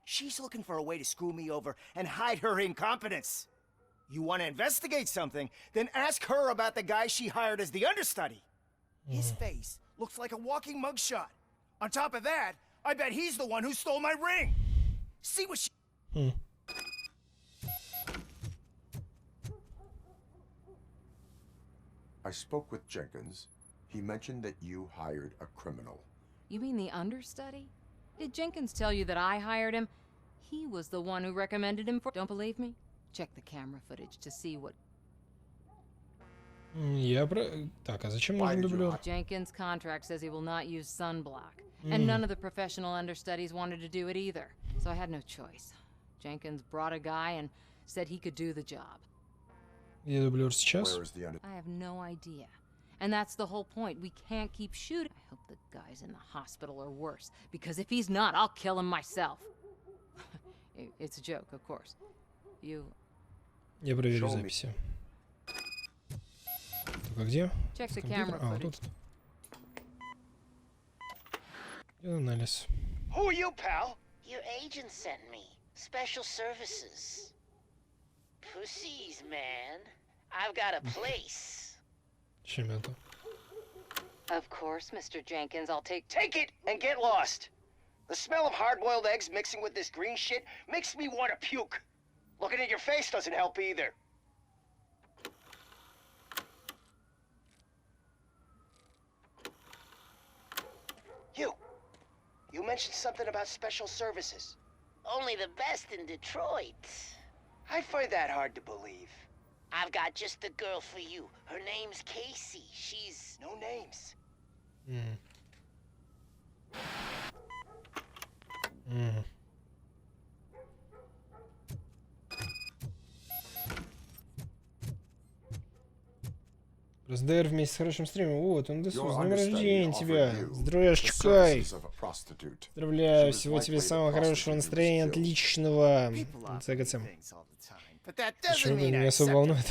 She's looking for a way to screw me over and hide her incompetence. You want to investigate something, then ask her about the guy she hired as the understudy. His face looks like a walking mugshot. On top of that, I bet he's the one who stole my ring. See what she... I spoke with Jenkins. He mentioned that you hired a criminal. You mean the understudy? Did Jenkins tell you that I hired him? He was the one who recommended him for... Don't believe me? Check the camera footage to see what... Так, а зачем нужен дублер? Jenkins' contract says he will not use sunblock. And none of the professional understudies wanted to do it either. So I had no choice. Jenkins brought a guy and said he could do the job. Где дублер сейчас? I have no idea. And that's the whole point. We can't keep shooting. I hope the guy's in the hospital or worse. Because if he's not, I'll kill him myself. It's a joke, of course. You... Я проверю записи. Только где? Check the camera footage. Анализ. Who are you, pal? Your agent sent me. Special services. Pussies, man. I've got a place. Чем это? Of course, Mr. Jenkins, I'll take it and get lost. The smell of hard-boiled eggs mixing with this green shit makes me want to puke. Looking at your face doesn't help either. You mentioned something about special services. Only the best in Detroit. I find that hard to believe. I've got just the girl for you. Her name's Casey. She's... No names. РСДР вместе с хорошим стримом. Вот, он досуг. С днем рождения тебя. Здравствуй. Поздравляю. Всего тебе самого хорошего настроения, отличного. ЦГЦ. Почему меня особо волнует?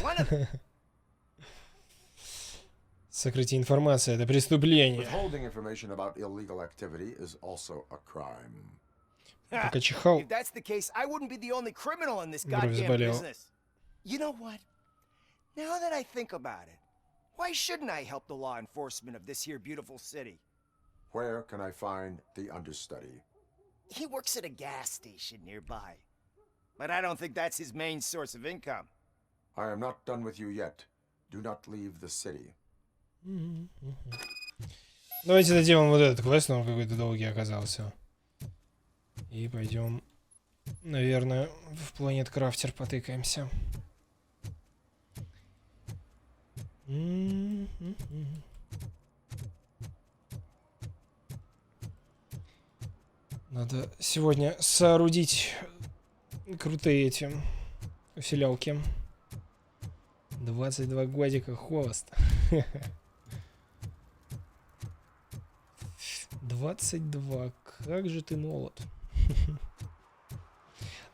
Сокрытие информации — это преступление. Пока чихал, бровь заболела. Now that I think about it, why shouldn't I help the law enforcement of this here beautiful city? Where can I find the understudy? He works at a gas station nearby. But I don't think that's his main source of income. I am not done with you yet. Do not leave the city. Давайте доделаем вот этот квест, он какой-то долгий оказался. И пойдем, наверное, в Planet Crafter потыкаемся. Надо сегодня соорудить крутые эти усилялки. 22 годика хвост. 22. Как же ты молод.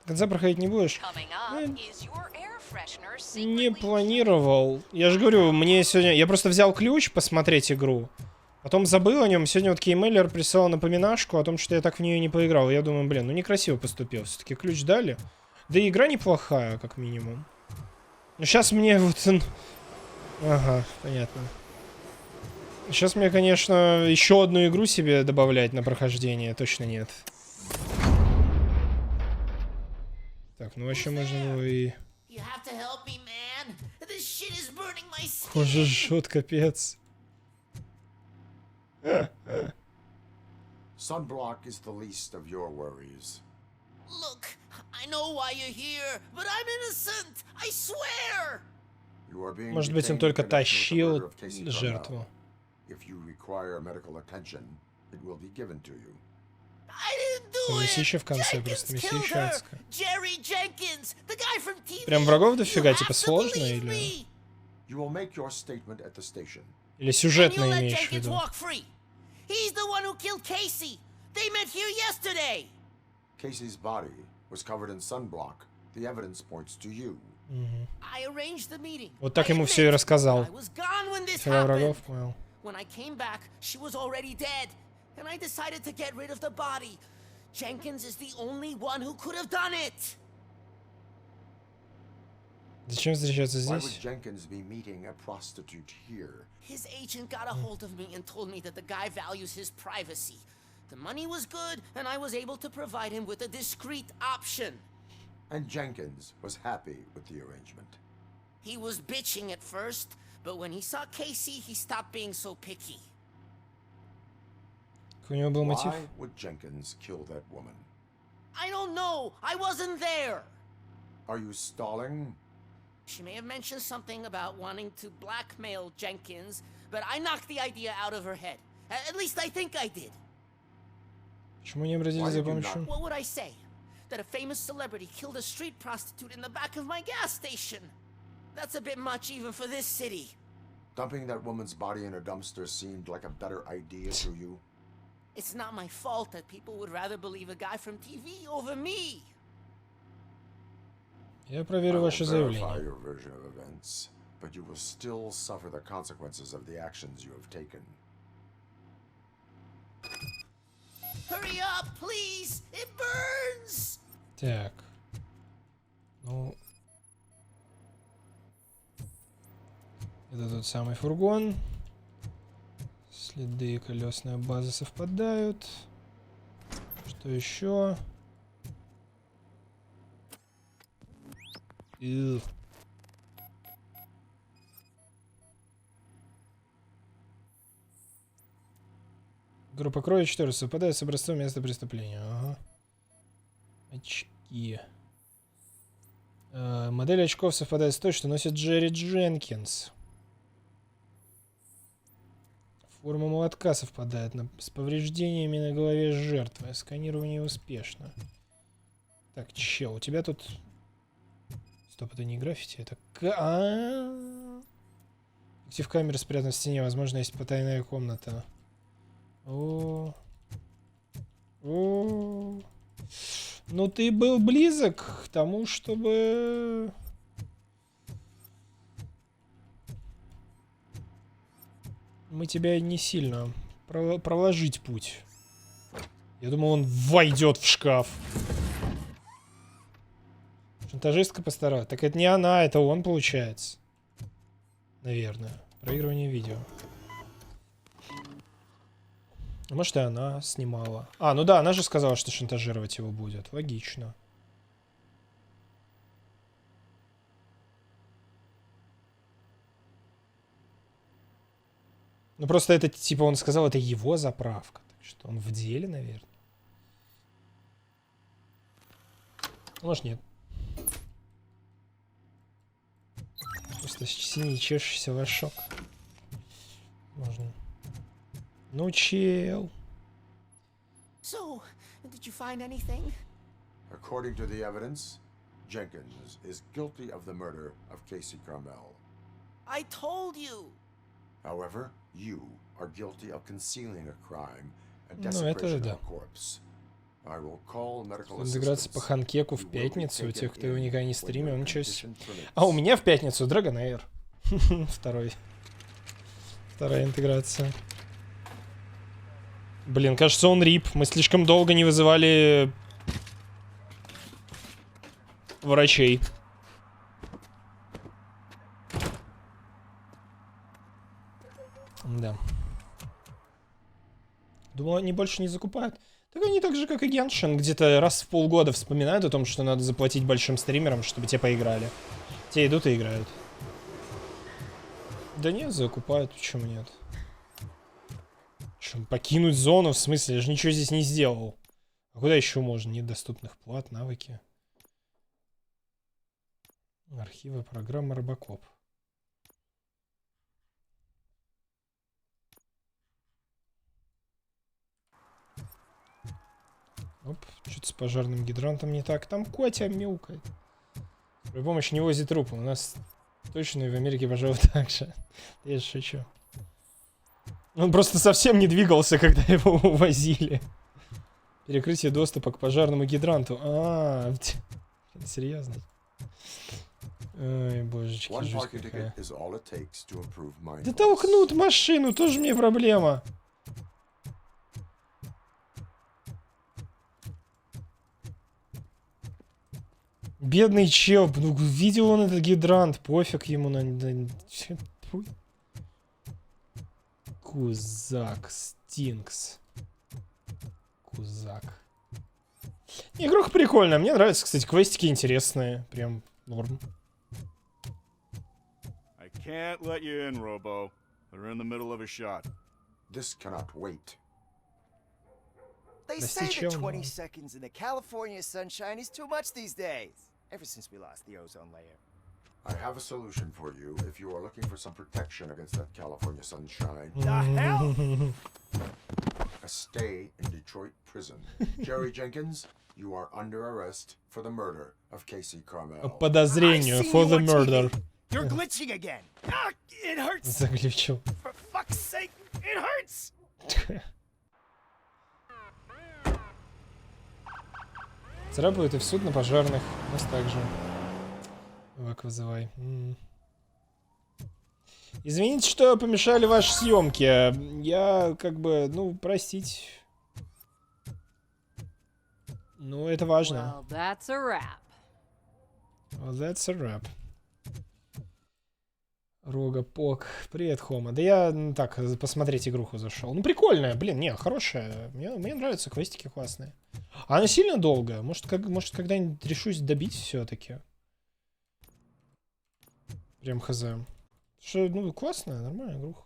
До конца проходить не будешь? Не планировал. Я же говорю, мне сегодня... Я просто взял ключ посмотреть игру. Потом забыл о нем. Сегодня вот Кеймейлер прислал напоминашку о том, что я так в нее не поиграл. Я думаю, блин, ну некрасиво поступил. Все-таки ключ дали. Да и игра неплохая, как минимум. Но сейчас мне вот... Ага, понятно. Сейчас мне, конечно, еще одну игру себе добавлять на прохождение. Точно нет. Так, ну вообще можно его и... Боже, жжет, капец. Sunblock is the least of your worries. Look, I know why you're here, but I'm innocent. I swear. Может быть, он только тащил жертву. If you require medical attention, it will be given to you. I didn't do it. Месище в конце, просто Jenkins месище killed her. адское. Jerry Jenkins, the guy from TV. Прям врагов дофига, You типа have to сложно believe или... me. You will make your statement at the station. Или And сюжетно you let имеешь в Jenkins виду? walk free. He's the one who killed Casey. They met here yesterday. Casey's body was covered in sunblock. The evidence points to you. I arranged the meeting. Вот так ему все и рассказал. I was gone when this Вчера happened. врагов, понял. When I came back, she was already dead, and I decided to get rid of the body. Jenkins is the only one who could have done it. Зачем встречаться Why would здесь? Jenkins be meeting a prostitute here? His agent got a hold of me and told me that the guy values his privacy. The money was good, and I was able to provide him with a discreet option. And Jenkins was happy with the arrangement. He was bitching at first, but when he saw Casey, he stopped being so picky. У него был мотив? Why would Jenkins kill that woman? I don't know. I wasn't there. Are you stalling? She may have mentioned something about wanting to blackmail Jenkins, but I knocked the idea out of her head. At least I think I did. Почему не обратились за помощью? What would I say? That a famous celebrity killed a street prostitute in the back of my gas station. That's a bit much even for this city. Dumping that woman's body in a dumpster seemed like a better idea to you? It's not my fault that people would rather believe a guy from TV over me. Я проверю ваше verify заявление. your version of events, but you will still suffer the consequences of the actions you have taken. Hurry up, please! It burns! Так. Ну... Это тот самый фургон. Следы и колесная база совпадают. Что еще? Группа крови 4 совпадает с образцом места преступления. Ага. Очки. Модель очков совпадает с той, что носит Джерри Дженкинс. Форма молотка совпадает с повреждениями на голове жертвы. Сканирование успешно. Так, чел, у тебя тут... Стоп, это не граффити, это... Актив камеры спрятан в стене. Возможно, есть потайная комната. О. Ну, ты был близок к тому, чтобы... Мы тебя не сильно проложить путь. Я думал, он войдет в шкаф. Шантажистка постаралась. Так это не она, это он, получается. Наверное. Проигрывание видео. А может, и она снимала. А, ну да, она же сказала, что шантажировать его будет. Логично. Ну просто это, типа, он сказал, это его заправка. Так что он в деле, наверное. Может, нет. Просто синий чешущийся лошок. Можно. Ну, чел. So, did you find anything? According to the evidence, Jenkins is guilty of the murder of Casey Carmel. I told you. However, you are guilty of concealing a crime and Ну, это desecration да. of a corpse. I will call medical Разыграться по assistance. ханкеку в You will be пятницу у тех, кто его taken никогда не in when стримил. your Ничего себе. condition permits. А у меня в пятницу Dragon Air. Вторая интеграция. Блин, кажется, он рип. Мы слишком долго не вызывали врачей. Да. Думал, они больше не закупают. Так они так же, как и Геншин, где-то раз в полгода вспоминают о том, что надо заплатить большим стримерам, чтобы те поиграли. Те идут и играют. Да нет, закупают, почему нет? Что, покинуть зону? В смысле? Я же ничего здесь не сделал. А куда еще можно? Нет доступных плат, навыки. Архивы программы Робокоп. Оп, что-то с пожарным гидрантом не так. Там котя мяукает. При помощи не возит трупы. У нас точно и в Америке, пожалуй, так же. Я шучу. Он просто совсем не двигался, когда его увозили. Перекрытие доступа к пожарному гидранту. Серьезно? Ой, божечки, жуть какая. Да толкнут машину, тоже мне проблема. Бедный чел, ну видел он этот гидрант, пофиг ему на... Кузак, Стинкс. Кузак. Игруха прикольная, мне нравятся, кстати, квестики интересные, прям норм. I can't let you in, Robo. They're in the middle of a shot. This cannot wait. They say that 20 seconds in the California sunshine is too much these days. Ever since we lost the ozone layer. I have a solution for you if you are looking for some protection against that California sunshine. The hell? A stay in Detroit prison. Jerry Jenkins, you are under arrest for the murder of Casey Carmel. Подозрению for the murder. You're glitching again. Ah, it hurts. Заглючил. For fuck's sake, it hurts. Царапают и в суд на пожарных. У нас также. Вак вызывай. Извините, что помешали ваши съемки. Я как бы, простить. Ну, это важно. Well, that's a wrap. Well, that's a wrap. Рогопок. Привет, Хома. Да я так, посмотреть игруху зашел. Ну, прикольная, блин, не, хорошая. Мне нравятся квестики классные. А она сильно долгая. Может когда-нибудь решусь добить все-таки. Прям хз. Что, классная, нормальная игруха.